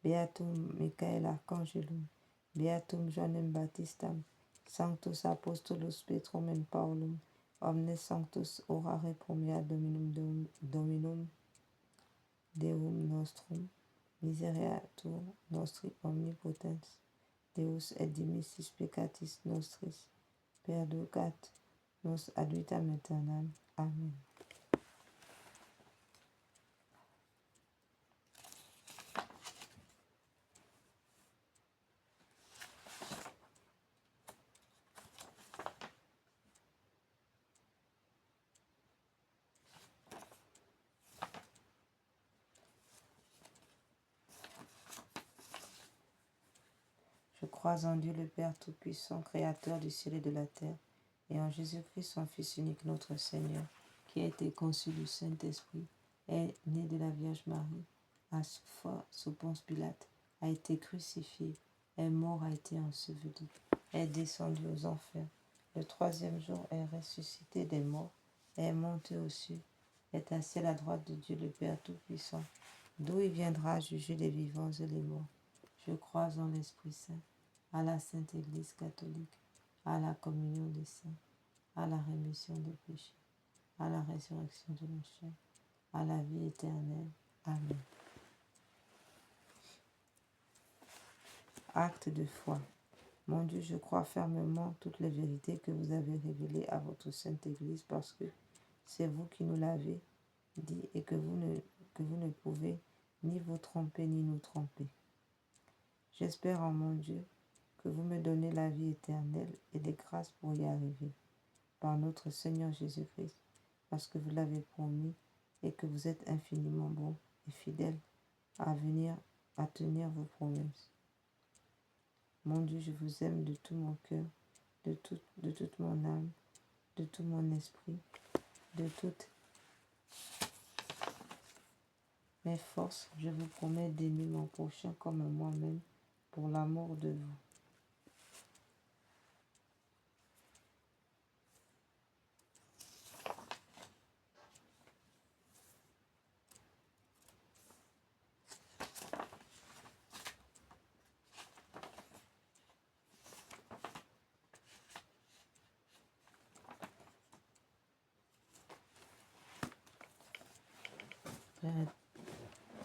Beatum Michael Arcangelum, Beatum Joannem Baptistam, Sanctus Apostolus Petrum et Paulum, omnes sanctus orare pro mea Dominum Deum nostrum, misereatur nostri omnipotens, Deus et dimissis peccatis nostris, perducat nos ad vitam aeternam. Amen. Je crois en Dieu le Père Tout-Puissant, Créateur du ciel et de la terre, et en Jésus-Christ, son Fils unique, notre Seigneur, qui a été conçu du Saint-Esprit, est né de la Vierge Marie, a souffert sous Ponce Pilate, a été crucifié, est mort, a été enseveli, est descendu aux enfers. Le troisième jour est ressuscité des morts, est monté aux cieux, est assis à la droite de Dieu le Père Tout-Puissant, d'où il viendra juger les vivants et les morts. Je crois en l'Esprit Saint, à la Sainte Église catholique, à la communion des saints, à la rémission des péchés, à la résurrection de la chair, à la vie éternelle. Amen. Acte de foi. Mon Dieu, je crois fermement toutes les vérités que vous avez révélées à votre Sainte Église, parce que c'est vous qui nous l'avez dit et que vous ne pouvez ni vous tromper ni nous tromper. J'espère en mon Dieu que vous me donnez la vie éternelle et des grâces pour y arriver, par notre Seigneur Jésus-Christ, parce que vous l'avez promis et que vous êtes infiniment bon et fidèle à tenir vos promesses. Mon Dieu, je vous aime de tout mon cœur, de toute mon âme, de tout mon esprit, de toutes mes forces. Je vous promets d'aimer mon prochain comme moi-même pour l'amour de vous.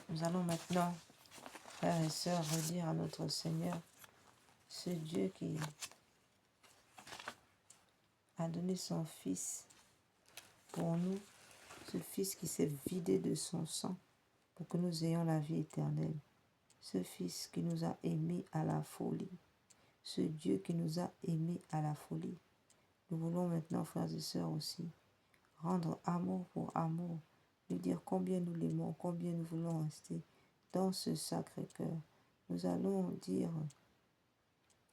Nous allons maintenant, frères et sœurs, redire à notre Seigneur, ce Dieu qui a donné son Fils pour nous, ce Fils qui s'est vidé de son sang pour que nous ayons la vie éternelle, ce Fils qui nous a aimés à la folie, ce Dieu qui nous a aimés à la folie. Nous voulons maintenant, frères et sœurs aussi, rendre amour pour amour, lui dire combien nous l'aimons, combien nous voulons rester dans ce sacré cœur. Nous allons dire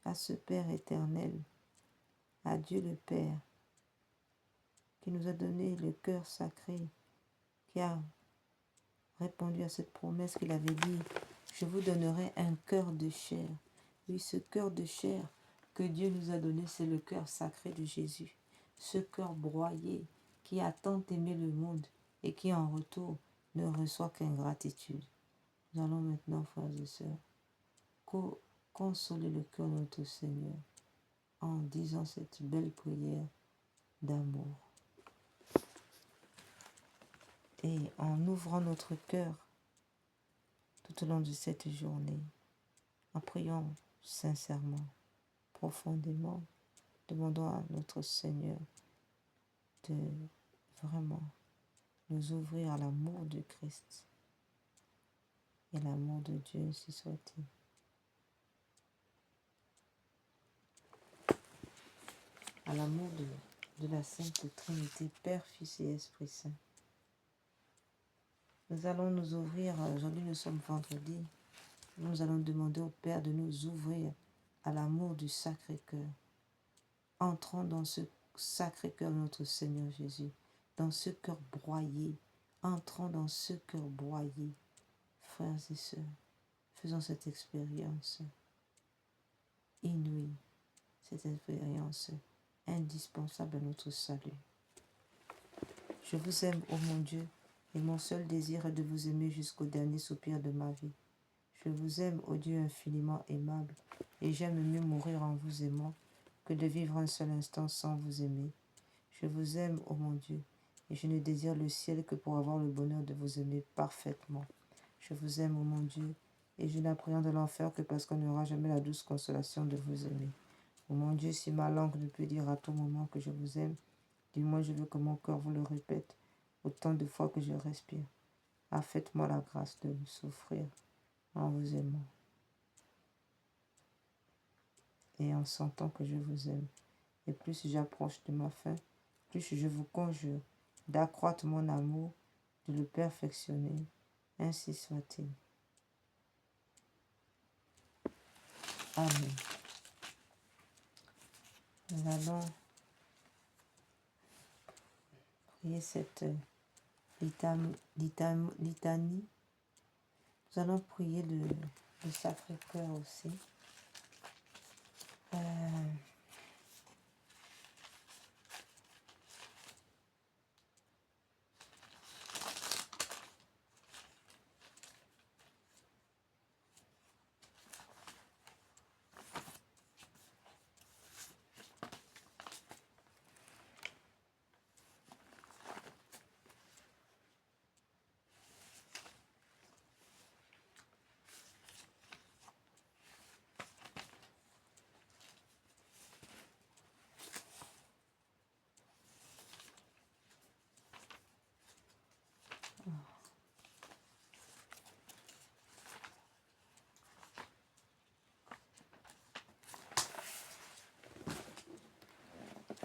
à ce Père éternel, à Dieu le Père, qui nous a donné le cœur sacré, qui a répondu à cette promesse qu'il avait dit, je vous donnerai un cœur de chair. Oui, ce cœur de chair que Dieu nous a donné, c'est le cœur sacré de Jésus. Ce cœur broyé qui a tant aimé le monde et qui en retour ne reçoit qu'ingratitude. Nous allons maintenant, frères et sœurs, consoler le cœur de notre Seigneur en disant cette belle prière d'amour. Et en ouvrant notre cœur tout au long de cette journée, en priant sincèrement, profondément, demandons à notre Seigneur de vraiment nous ouvrir à l'amour de Christ et l'amour de Dieu, si soit-il. À l'amour de la Sainte Trinité, Père, Fils et Esprit Saint. Nous allons nous ouvrir, aujourd'hui nous sommes vendredi, nous allons demander au Père de nous ouvrir à l'amour du Sacré-Cœur. Entrons dans ce Sacré-Cœur de notre Seigneur Jésus, dans ce cœur broyé. Entrons dans ce cœur broyé. Frères et sœurs, faisons cette expérience inouïe, cette expérience indispensable à notre salut. Je vous aime, ô mon Dieu, et mon seul désir est de vous aimer jusqu'au dernier soupir de ma vie. Je vous aime, ô Dieu infiniment aimable, et j'aime mieux mourir en vous aimant que de vivre un seul instant sans vous aimer. Je vous aime, ô mon Dieu, et je ne désire le ciel que pour avoir le bonheur de vous aimer parfaitement. Je vous aime, ô mon Dieu, et je n'appréhende l'enfer que parce qu'on n'aura jamais la douce consolation de vous aimer. Ô mon Dieu, si ma langue ne peut dire à tout moment que je vous aime, du moins je veux que mon cœur vous le répète autant de fois que je respire. Ah, faites-moi la grâce de souffrir en vous aimant et en sentant que je vous aime. Et plus j'approche de ma fin, plus je vous conjure d'accroître mon amour, de le perfectionner, ainsi soit-il. Amen. Nous allons prier cette litanie. Nous allons prier le Sacré-Cœur aussi.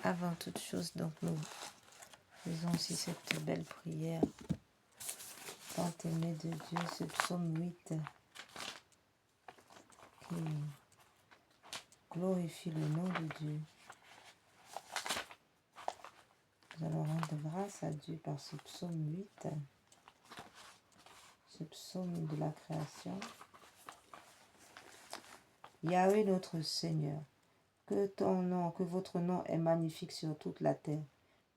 Avant toute chose, donc nous faisons aussi cette belle prière. Tant aimé de Dieu, ce psaume 8 qui glorifie le nom de Dieu. Nous allons rendre grâce à Dieu par ce psaume 8, ce psaume de la création. Yahweh notre Seigneur, que votre nom est magnifique sur toute la terre.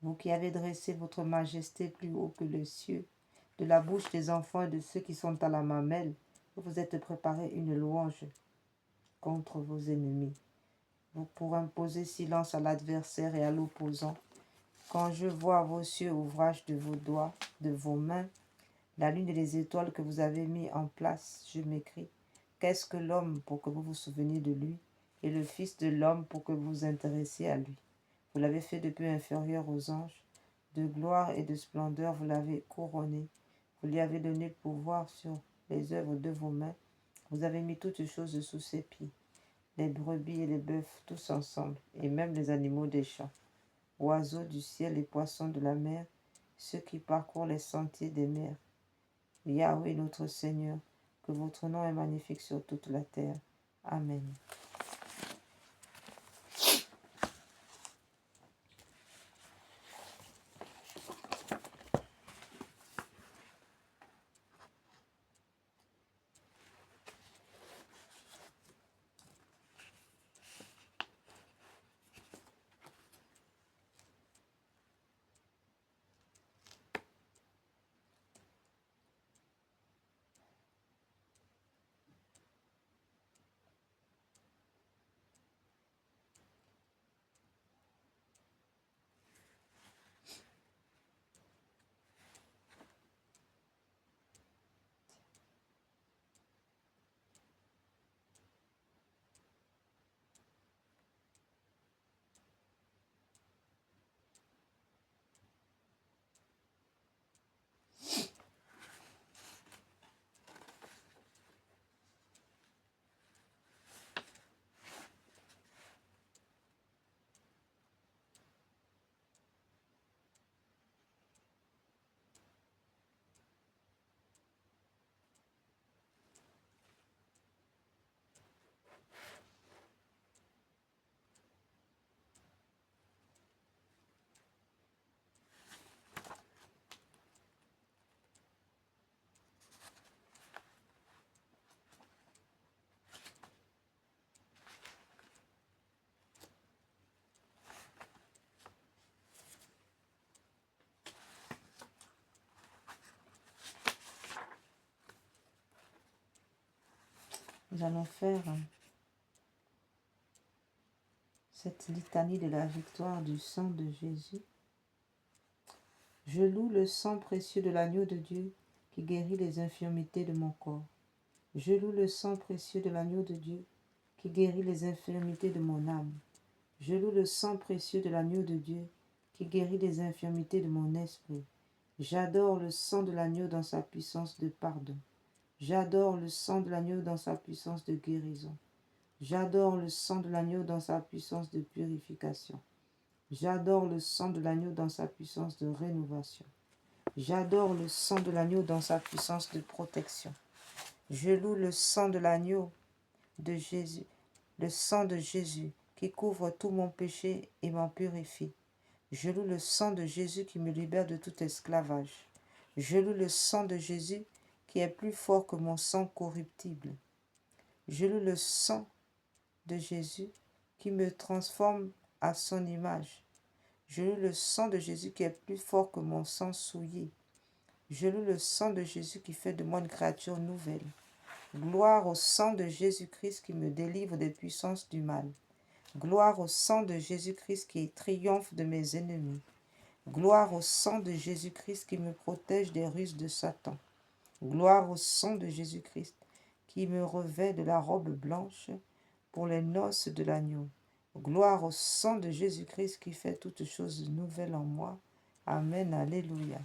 Vous qui avez dressé votre majesté plus haut que le ciel, de la bouche des enfants et de ceux qui sont à la mamelle, vous vous êtes préparé une louange contre vos ennemis. Vous pour imposer silence à l'adversaire et à l'opposant. Quand je vois vos cieux, ouvrage de vos doigts, de vos mains, la lune et les étoiles que vous avez mis en place, je m'écrie, qu'est-ce que l'homme pour que vous vous souveniez de lui, et le Fils de l'homme pour que vous vous intéressiez à lui? Vous l'avez fait de peu inférieur aux anges, de gloire et de splendeur vous l'avez couronné, vous lui avez donné le pouvoir sur les œuvres de vos mains, vous avez mis toutes choses sous ses pieds, les brebis et les bœufs tous ensemble, et même les animaux des champs, oiseaux du ciel et poissons de la mer, ceux qui parcourent les sentiers des mers. Yahweh notre Seigneur, que votre nom est magnifique sur toute la terre. Amen. Nous allons faire cette litanie de la victoire du sang de Jésus. Je loue le sang précieux de l'agneau de Dieu qui guérit les infirmités de mon corps. Je loue le sang précieux de l'agneau de Dieu qui guérit les infirmités de mon âme. Je loue le sang précieux de l'agneau de Dieu qui guérit les infirmités de mon esprit. J'adore le sang de l'agneau dans sa puissance de pardon. J'adore le sang de l'agneau dans sa puissance de guérison. J'adore le sang de l'agneau dans sa puissance de purification. J'adore le sang de l'agneau dans sa puissance de rénovation. J'adore le sang de l'agneau dans sa puissance de protection. Je loue le sang de l'agneau de Jésus, le sang de Jésus qui couvre tout mon péché et m'en purifie. Je loue le sang de Jésus qui me libère de tout esclavage. Je loue le sang de Jésus qui est plus fort que mon sang corruptible. Je loue le sang de Jésus qui me transforme à son image. Je loue le sang de Jésus qui est plus fort que mon sang souillé. Je loue le sang de Jésus qui fait de moi une créature nouvelle. Gloire au sang de Jésus-Christ qui me délivre des puissances du mal. Gloire au sang de Jésus-Christ qui triomphe de mes ennemis. Gloire au sang de Jésus-Christ qui me protège des ruses de Satan. Gloire au sang de Jésus-Christ qui me revêt de la robe blanche pour les noces de l'agneau. Gloire au sang de Jésus-Christ qui fait toutes choses nouvelles en moi. Amen, alléluia.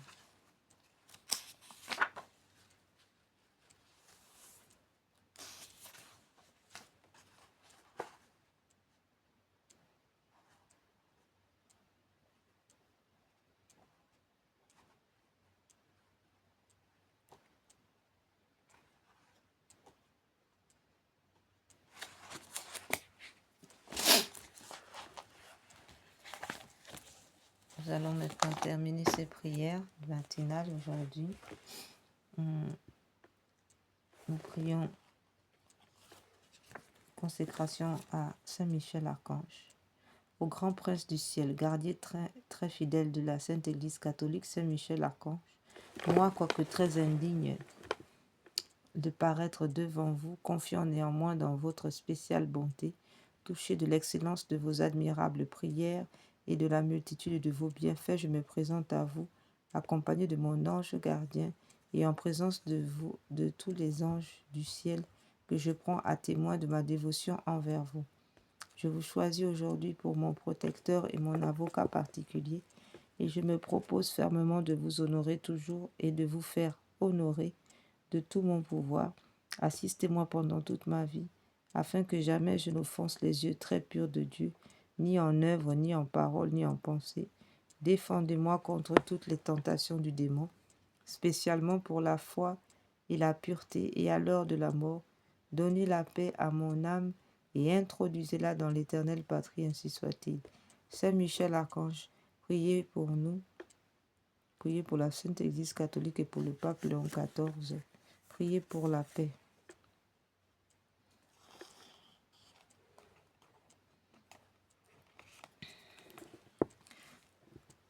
Nous allons maintenant terminer ces prières matinales aujourd'hui. Nous prions consécration à Saint Michel Archange. Au grand prince du ciel, gardien très fidèle de la Sainte Église catholique, Saint Michel Archange, moi, quoique très indigne de paraître devant vous, confiant néanmoins dans votre spéciale bonté, touché de l'excellence de vos admirables prières et de la multitude de vos bienfaits, je me présente à vous, accompagné de mon ange gardien et en présence de vous, de tous les anges du ciel, que je prends à témoin de ma dévotion envers vous. Je vous choisis aujourd'hui pour mon protecteur et mon avocat particulier, et je me propose fermement de vous honorer toujours et de vous faire honorer de tout mon pouvoir. Assistez-moi pendant toute ma vie, afin que jamais je n'offense les yeux très purs de Dieu, ni en œuvre, ni en parole, ni en pensée. Défendez-moi contre toutes les tentations du démon, spécialement pour la foi et la pureté, et à l'heure de la mort, donnez la paix à mon âme et introduisez-la dans l'éternelle patrie, ainsi soit-il. Saint Michel Archange, priez pour nous, priez pour la Sainte Église catholique et pour le pape Léon XIV. Priez pour la paix.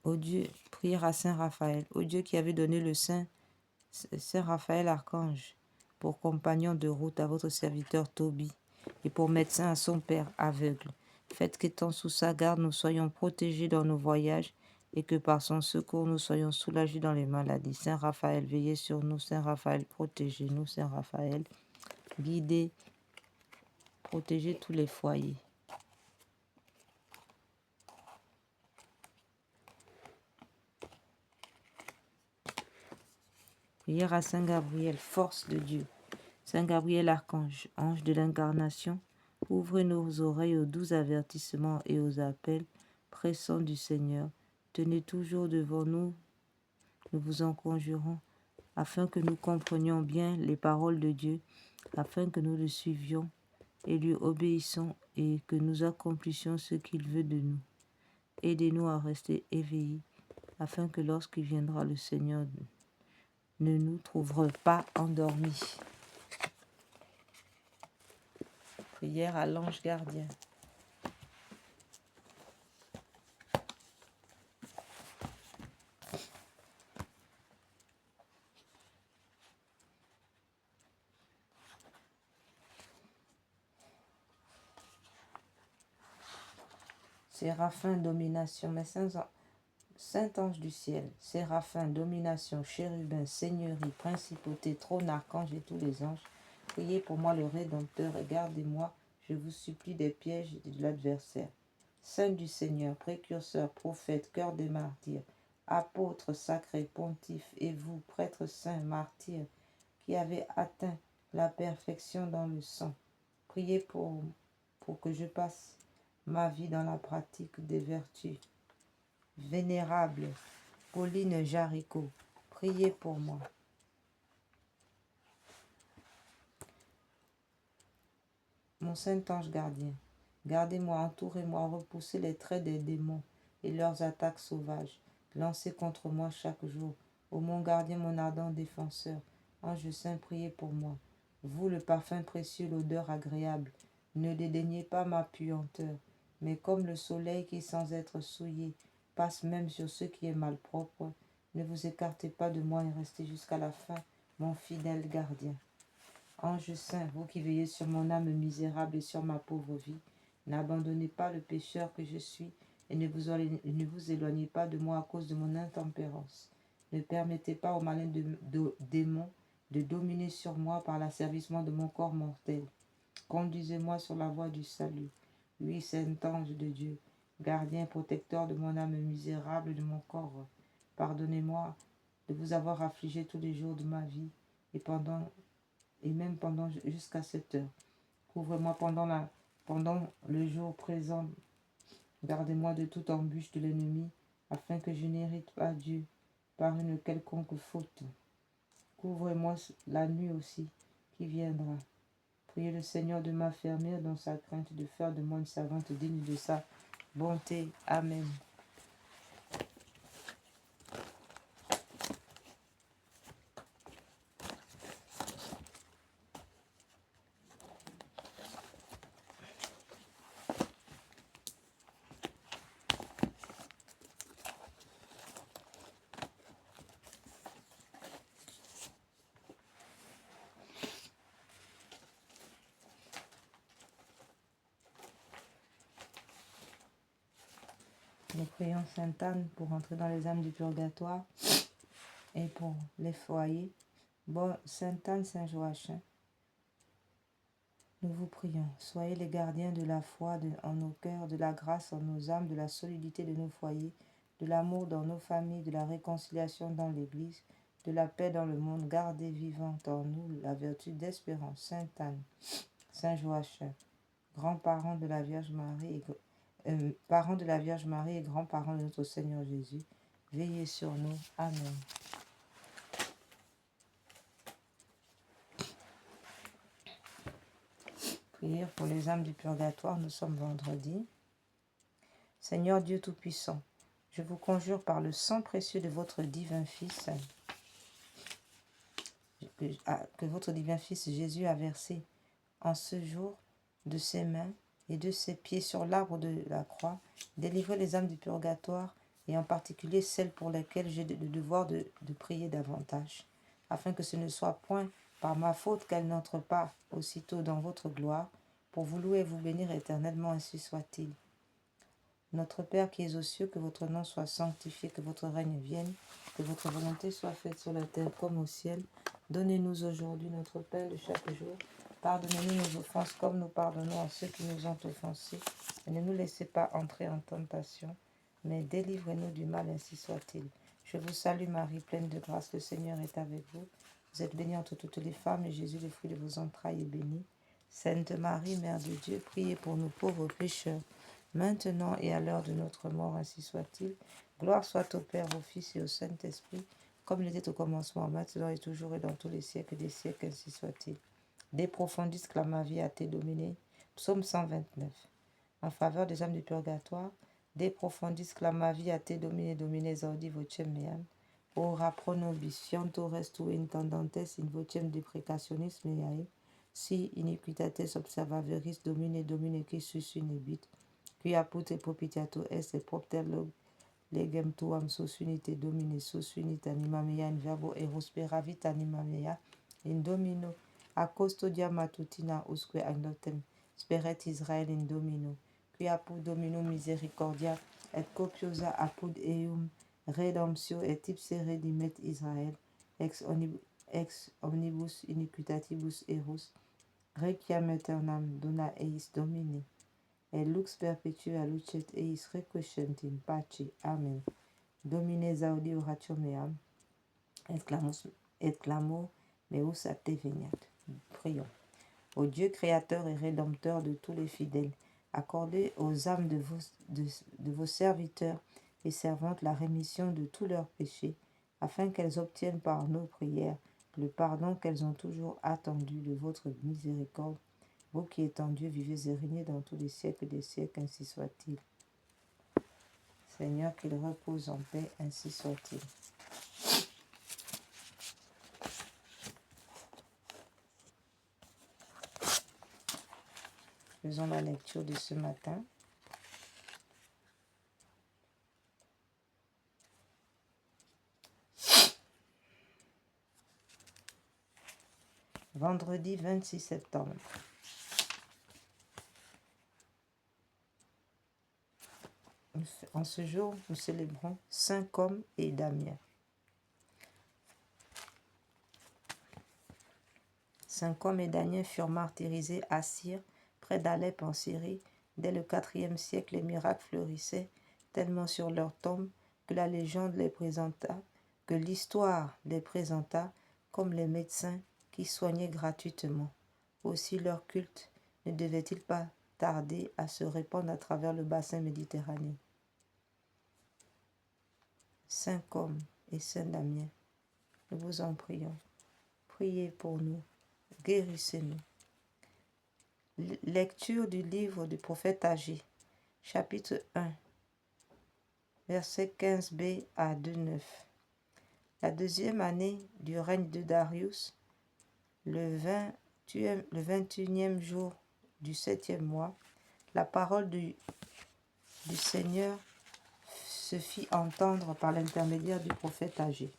Ô Dieu, prière à Saint Raphaël. Ô Dieu qui avait donné le Saint Raphaël Archange pour compagnon de route à votre serviteur Tobie et pour médecin à son père aveugle. Faites qu'étant sous sa garde, nous soyons protégés dans nos voyages et que par son secours, nous soyons soulagés dans les maladies. Saint Raphaël, veillez sur nous. Saint Raphaël, protégez-nous. Saint Raphaël, guidez, protégez tous les foyers. Prière à Saint Gabriel, force de Dieu. Saint Gabriel Archange, ange de l'incarnation, ouvrez nos oreilles aux doux avertissements et aux appels pressants du Seigneur. Tenez toujours devant nous, nous vous en conjurons, afin que nous comprenions bien les paroles de Dieu, afin que nous le suivions et lui obéissons et que nous accomplissions ce qu'il veut de nous. Aidez-nous à rester éveillés, afin que lorsqu'il viendra le Seigneur ne nous trouve pas endormis. Prière à l'ange gardien. Séraphins, domination, mes saint ange du ciel, séraphins, domination, chérubins, seigneurie, principauté, trône, archange et tous les anges, priez pour moi le Rédempteur et gardez-moi, je vous supplie, des pièges de l'adversaire. Saint du Seigneur, précurseur, prophète, cœur des martyrs, apôtres sacrés, pontifes, et vous, prêtres saints, martyrs, qui avez atteint la perfection dans le sang, priez pour que je passe ma vie dans la pratique des vertus. Vénérable Pauline Jaricot, priez pour moi. Mon saint ange gardien, gardez-moi, entourez-moi, repoussez les traits des démons et leurs attaques sauvages, lancées contre moi chaque jour. Ô mon gardien, mon ardent défenseur, ange saint, priez pour moi. Vous, le parfum précieux, l'odeur agréable, ne dédaignez pas ma puanteur, mais comme le soleil qui, sans être souillé, passe même sur ce qui est malpropre, ne vous écartez pas de moi et restez jusqu'à la fin, mon fidèle gardien. Ange saint, vous qui veillez sur mon âme misérable et sur ma pauvre vie, n'abandonnez pas le pécheur que je suis et ne vous éloignez pas de moi à cause de mon intempérance. Ne permettez pas au malin démon de dominer sur moi par l'asservissement de mon corps mortel. Conduisez-moi sur la voie du salut. Oui, saint ange de Dieu, gardien protecteur de mon âme misérable et de mon corps, pardonnez-moi de vous avoir affligé tous les jours de ma vie et même pendant jusqu'à cette heure. Couvrez-moi pendant le jour présent. Gardez-moi de toute embûche de l'ennemi, afin que je n'hérite pas Dieu par une quelconque faute. Couvrez-moi la nuit aussi, qui viendra. Priez le Seigneur de m'affermir dans sa crainte, de faire de moi une servante digne de sa bonté. Amen. Nous prions Sainte Anne pour entrer dans les âmes du purgatoire et pour les foyers. Bon, Sainte Anne, Saint Joachim, nous vous prions. Soyez les gardiens de la foi en nos cœurs, de la grâce en nos âmes, de la solidité de nos foyers, de l'amour dans nos familles, de la réconciliation dans l'Église, de la paix dans le monde. Gardez vivante en nous la vertu d'espérance. Sainte Anne, Saint Joachim, grands-parents de la Vierge Marie, parents de la Vierge Marie et grands-parents de notre Seigneur Jésus, veillez sur nous. Amen. Prière pour les âmes du purgatoire, nous sommes vendredi. Seigneur Dieu Tout-Puissant, je vous conjure par le sang précieux de votre divin Fils, que votre divin Fils Jésus a versé en ce jour de ses mains et de ses pieds sur l'arbre de la croix, délivrez les âmes du purgatoire, et en particulier celles pour lesquelles j'ai le devoir de prier davantage, afin que ce ne soit point par ma faute qu'elles n'entrent pas aussitôt dans votre gloire, pour vous louer et vous bénir éternellement, ainsi soit-il. Notre Père qui es aux cieux, que votre nom soit sanctifié, que votre règne vienne, que votre volonté soit faite sur la terre comme au ciel. Donnez-nous aujourd'hui notre pain de chaque jour. Pardonnez-nous nos offenses comme nous pardonnons à ceux qui nous ont offensés. Et ne nous laissez pas entrer en tentation, mais délivrez-nous du mal, ainsi soit-il. Je vous salue Marie, pleine de grâce, le Seigneur est avec vous. Vous êtes bénie entre toutes les femmes, et Jésus, le fruit de vos entrailles, est béni. Sainte Marie, Mère de Dieu, priez pour nous pauvres pécheurs, maintenant et à l'heure de notre mort, ainsi soit-il. Gloire soit au Père, au Fils et au Saint-Esprit, comme il était au commencement, maintenant et toujours et dans tous les siècles des siècles, ainsi soit-il. De profundis clamavi te domine. Psaume 129. En faveur des âmes du purgatoire, de profundis clamavi te domine, domine zaudi vocem meam. Ora pro nobis fianto restu intendantes in vocem deprecationis meae. Si iniquitates observaveris domine, domine qui suscinebit. Qui apud et propitiato est et propter legem tuam sosunite domine sosunit anima mea in verbo erosperavit anima mea in domino a custodia matutina usque agnotem speret Israel in domino qui apud Domino misericordia, et copiosa apud eum redemptio et ipse redimet Israel, ex omnibus iniquitatibus erus, requiam aeternam dona eis Domini, et lux perpetua lucet eis requiescent in pace. Amen. Domine zaudi oratio meam, et clamor meus a te veniat. Prions. Ô Dieu créateur et rédempteur de tous les fidèles, accordez aux âmes de vos serviteurs et servantes la rémission de tous leurs péchés, afin qu'elles obtiennent par nos prières le pardon qu'elles ont toujours attendu de votre miséricorde. Vous qui étant Dieu, vivez et régnez dans tous les siècles des siècles, ainsi soit-il. Seigneur, qu'il repose en paix, ainsi soit-il. Faisons la lecture de ce matin. Vendredi 26 septembre. En ce jour, nous célébrons Saint Côme et Damien. Saint Côme et Damien furent martyrisés à Cire, près d'Alep en Syrie. Dès le IVe siècle, les miracles fleurissaient tellement sur leur tombe que la légende les présenta, que l'histoire les présenta comme les médecins qui soignaient gratuitement. Aussi leur culte ne devait-il pas tarder à se répandre à travers le bassin méditerranéen. Saint Côme et Saint Damien, nous vous en prions. Priez pour nous, guérissez-nous. Lecture du livre du prophète Agé, chapitre 1, versets 15b à 2,9. La deuxième année du règne de Darius, le 21e jour du 7e mois, la parole du Seigneur se fit entendre par l'intermédiaire du prophète Agé.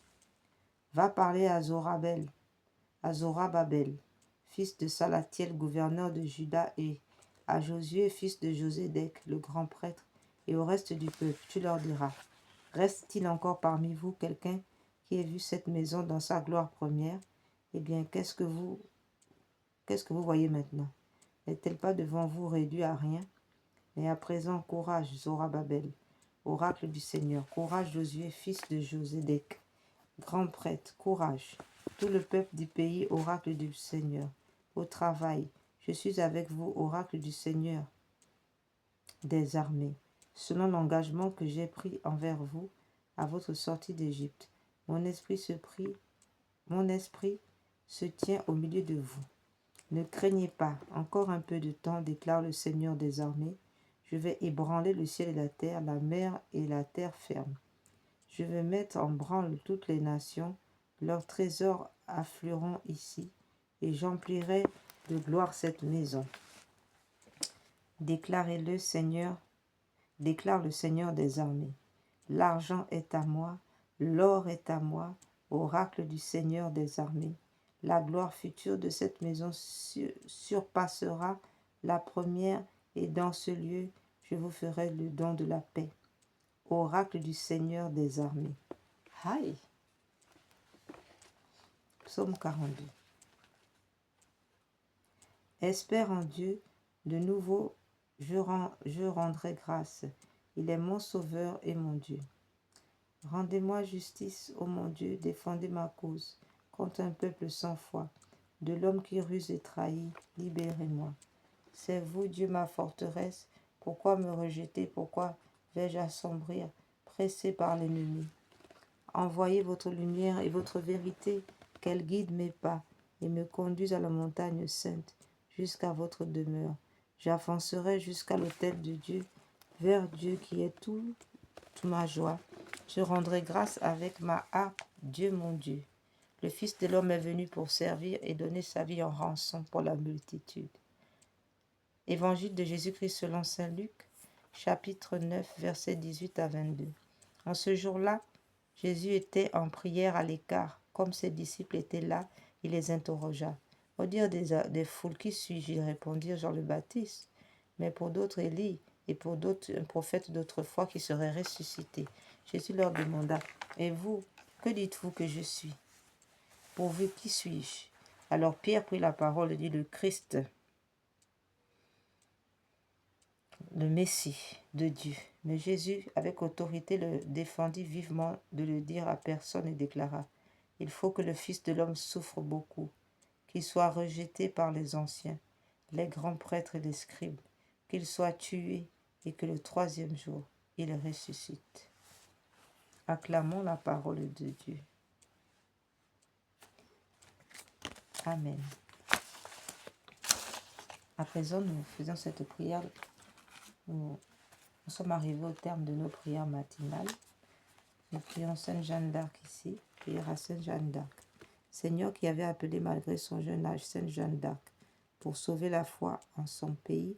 Va parler à Zorobabel, fils de Salatiel, gouverneur de Juda, et à Josué, fils de Josédek, le grand prêtre, et au reste du peuple. Tu leur diras, reste-t-il encore parmi vous quelqu'un qui ait vu cette maison dans sa gloire première? Eh bien, qu'est-ce que vous voyez maintenant? N'est-elle pas devant vous réduite à rien? Mais à présent, courage, Zorobabel, oracle du Seigneur. Courage, Josué, fils de Josédek, grand prêtre. Courage, tout le peuple du pays, oracle du Seigneur. Au travail, je suis avec vous, oracle du Seigneur des armées, selon l'engagement que j'ai pris envers vous à votre sortie d'Égypte. Mon esprit se tient au milieu de vous. Ne craignez pas, encore un peu de temps, déclare le Seigneur des armées. Je vais ébranler le ciel et la mer et la terre ferme. Je vais mettre en branle toutes les nations, leurs trésors afflueront ici, et j'emplirai de gloire cette maison. Déclare le Seigneur des armées. L'argent est à moi, l'or est à moi, oracle du Seigneur des armées. La gloire future de cette maison surpassera la première, et dans ce lieu, je vous ferai le don de la paix. Oracle du Seigneur des armées. Aïe! Psaume 42. Espère en Dieu, de nouveau je rendrai grâce. Il est mon sauveur et mon Dieu. Rendez-moi justice, ô mon Dieu, défendez ma cause contre un peuple sans foi. De l'homme qui ruse et trahit, libérez-moi. C'est vous, Dieu, ma forteresse. Pourquoi me rejeter? Pourquoi vais-je assombrir, pressé par l'ennemi? Envoyez votre lumière et votre vérité, qu'elle guide mes pas et me conduise à la montagne sainte, jusqu'à votre demeure. J'avancerai jusqu'à l'autel de Dieu, vers Dieu qui est toute ma joie. Je rendrai grâce avec ma harpe, Dieu mon Dieu. Le Fils de l'homme est venu pour servir et donner sa vie en rançon pour la multitude. Évangile de Jésus-Christ selon saint Luc, chapitre 9, versets 18 à 22. En ce jour-là, Jésus était en prière à l'écart. Comme ses disciples étaient là, il les interrogea. Au dire des foules, qui suis-je? Ils répondirent Jean le Baptiste, mais pour d'autres Élie, et pour d'autres, un prophète d'autrefois qui serait ressuscité. Jésus leur demanda, et vous, que dites-vous que je suis? Pour vous, qui suis-je? Alors Pierre prit la parole et dit, le Christ, le Messie de Dieu. Mais Jésus, avec autorité, le défendit vivement de le dire à personne et déclara, il faut que le Fils de l'homme souffre beaucoup, qu'il soit rejeté par les anciens, les grands prêtres et les scribes, qu'il soit tué et que le troisième jour, il ressuscite. Acclamons la parole de Dieu. Amen. À présent, nous faisons cette prière. Nous sommes arrivés au terme de nos prières matinales. Nous prions Sainte Jeanne d'Arc ici. Prière à Sainte Jeanne d'Arc. Seigneur qui avait appelé malgré son jeune âge Sainte Jeanne d'Arc pour sauver la foi en son pays,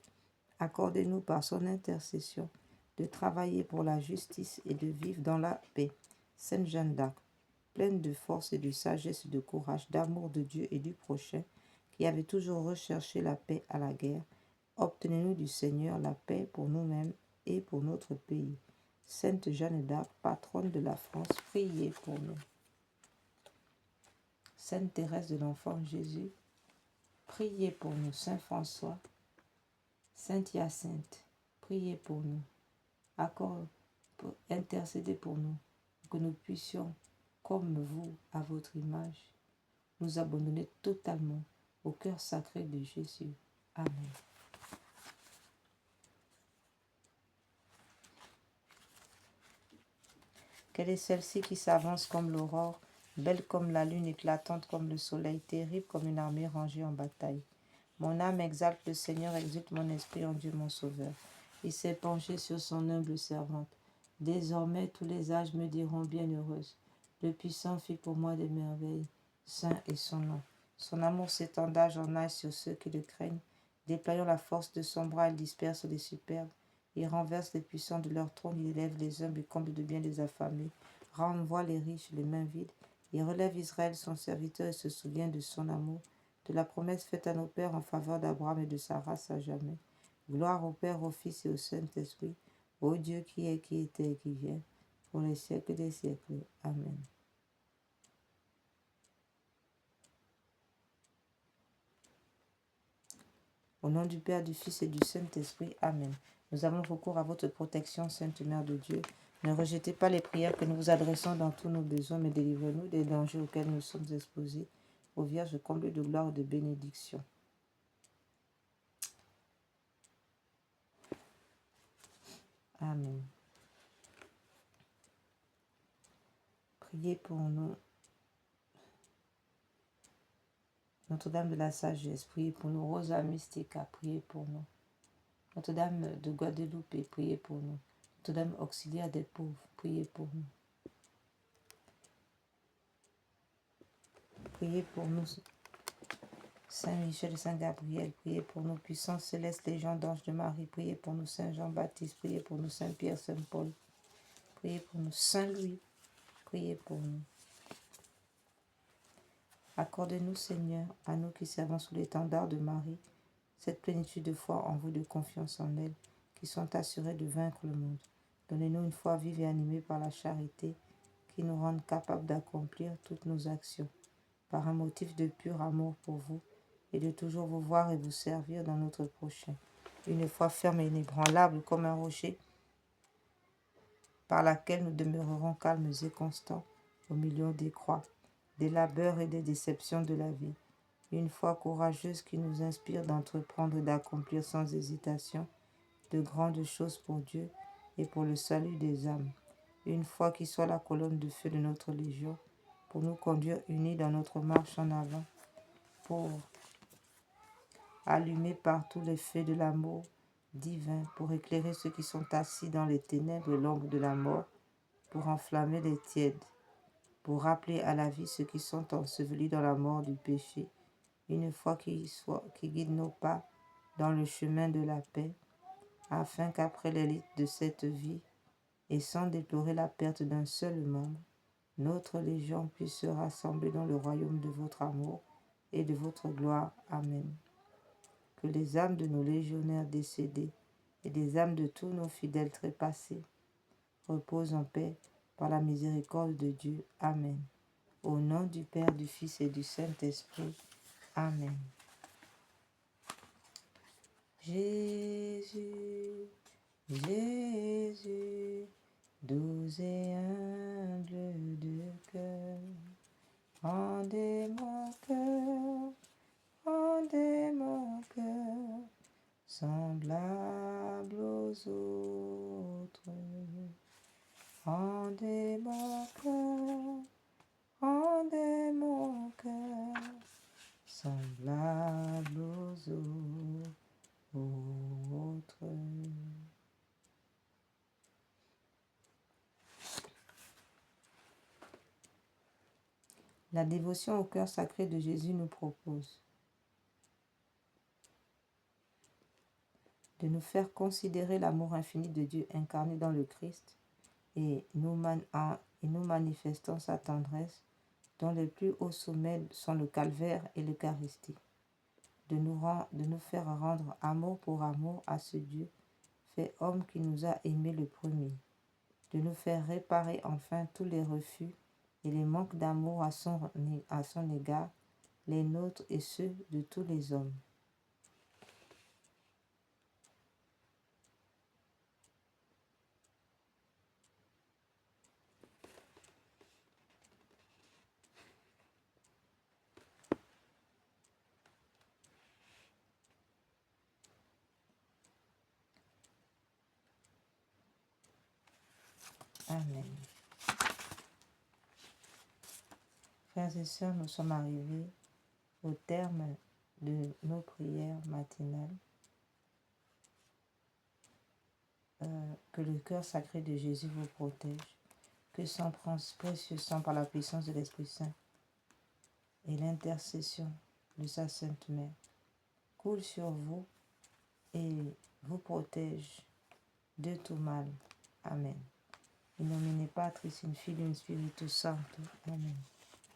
accordez-nous par son intercession de travailler pour la justice et de vivre dans la paix. Sainte Jeanne d'Arc, pleine de force et de sagesse, de courage, d'amour de Dieu et du prochain, qui avait toujours recherché la paix à la guerre, obtenez-nous du Seigneur la paix pour nous-mêmes et pour notre pays. Sainte Jeanne d'Arc, patronne de la France, priez pour nous. Sainte Thérèse de l'Enfant Jésus, priez pour nous. Saint François, Sainte Hyacinthe, priez pour nous. Intercédez pour nous, que nous puissions, comme vous, à votre image, nous abandonner totalement au cœur sacré de Jésus. Amen. Quelle est celle-ci qui s'avance comme l'aurore, belle comme la lune, éclatante comme le soleil, terrible comme une armée rangée en bataille? Mon âme exalte le Seigneur, exulte mon esprit en Dieu mon Sauveur. Il s'est penché sur son humble servante. Désormais tous les âges me diront bienheureuse. Le puissant fit pour moi des merveilles. Saint est son nom. Son amour s'étend d'âge en âge sur ceux qui le craignent. Déployant la force de son bras, il disperse les superbes. Il renverse les puissants de leur trône, il élève les humbles et comble de bien les affamés. Renvoie les riches les mains vides. Il relève Israël son serviteur et se souvient de son amour, de la promesse faite à nos pères en faveur d'Abraham et de sa race à jamais. Gloire au Père, au Fils et au Saint-Esprit, ô Dieu qui est, qui était et qui vient, pour les siècles des siècles. Amen. Au nom du Père, du Fils et du Saint-Esprit. Amen. Nous avons recours à votre protection, Sainte Mère de Dieu. Ne rejetez pas les prières que nous vous adressons dans tous nos besoins, mais délivrez-nous des dangers auxquels nous sommes exposés. Ô Vierge comblée de gloire et de bénédiction. Amen. Priez pour nous. Notre-Dame de la Sagesse, priez pour nous. Rosa Mystica, priez pour nous. Notre-Dame de Guadeloupe, priez pour nous. Notre-Dame auxiliaire des pauvres, priez pour nous. Priez pour nous. Saint Michel, Saint Gabriel, priez pour nous. Puissance céleste, légion d'anges de Marie, priez pour nous. Saint Jean-Baptiste, priez pour nous. Saint Pierre, Saint Paul, priez pour nous. Saint Louis, priez pour nous. Accordez-nous, Seigneur, à nous qui servons sous l'étendard de Marie, cette plénitude de foi en vous, de confiance en elle, qui sont assurés de vaincre le monde. Donnez-nous une foi vive et animée par la charité, qui nous rende capables d'accomplir toutes nos actions, par un motif de pur amour pour vous, et de toujours vous voir et vous servir dans notre prochain. Une foi ferme et inébranlable comme un rocher, par laquelle nous demeurerons calmes et constants au milieu des croix, des labeurs et des déceptions de la vie. Une foi courageuse qui nous inspire d'entreprendre et d'accomplir sans hésitation de grandes choses pour Dieu et pour le salut des âmes. Une foi qui soit la colonne de feu de notre légion pour nous conduire unis dans notre marche en avant, pour allumer partout les feux de l'amour divin, pour éclairer ceux qui sont assis dans les ténèbres et l'ombre de la mort, pour enflammer les tièdes, pour rappeler à la vie ceux qui sont ensevelis dans la mort du péché. Une foi qui guide nos pas dans le chemin de la paix, afin qu'après l'élite de cette vie, et sans déplorer la perte d'un seul membre, notre légion puisse se rassembler dans le royaume de votre amour et de votre gloire. Amen. Que les âmes de nos légionnaires décédés et des âmes de tous nos fidèles trépassés reposent en paix par la miséricorde de Dieu. Amen. Au nom du Père, du Fils et du Saint-Esprit. Amen. Jésus, Jésus, doux et humble de cœur, rendez mon cœur, semblable aux autres. Rendez mon cœur, semblable aux autres. La dévotion au cœur sacré de Jésus nous propose de nous faire considérer l'amour infini de Dieu incarné dans le Christ et nous manifestant sa tendresse, dont les plus hauts sommets sont le calvaire et l'Eucharistie. De nous faire rendre amour pour amour à ce Dieu, fait homme qui nous a aimés le premier. De nous faire réparer enfin tous les refus et les manques d'amour à son égard, les nôtres et ceux de tous les hommes. Amen. Frères et sœurs, nous sommes arrivés au terme de nos prières matinales. Que le cœur sacré de Jésus vous protège, que son précieux sang par la puissance de l'Esprit Saint et l'intercession de sa Sainte Mère coule sur vous et vous protège de tout mal. Amen. In nomine Patris, in Filium, Spiritus Sancto. Amen.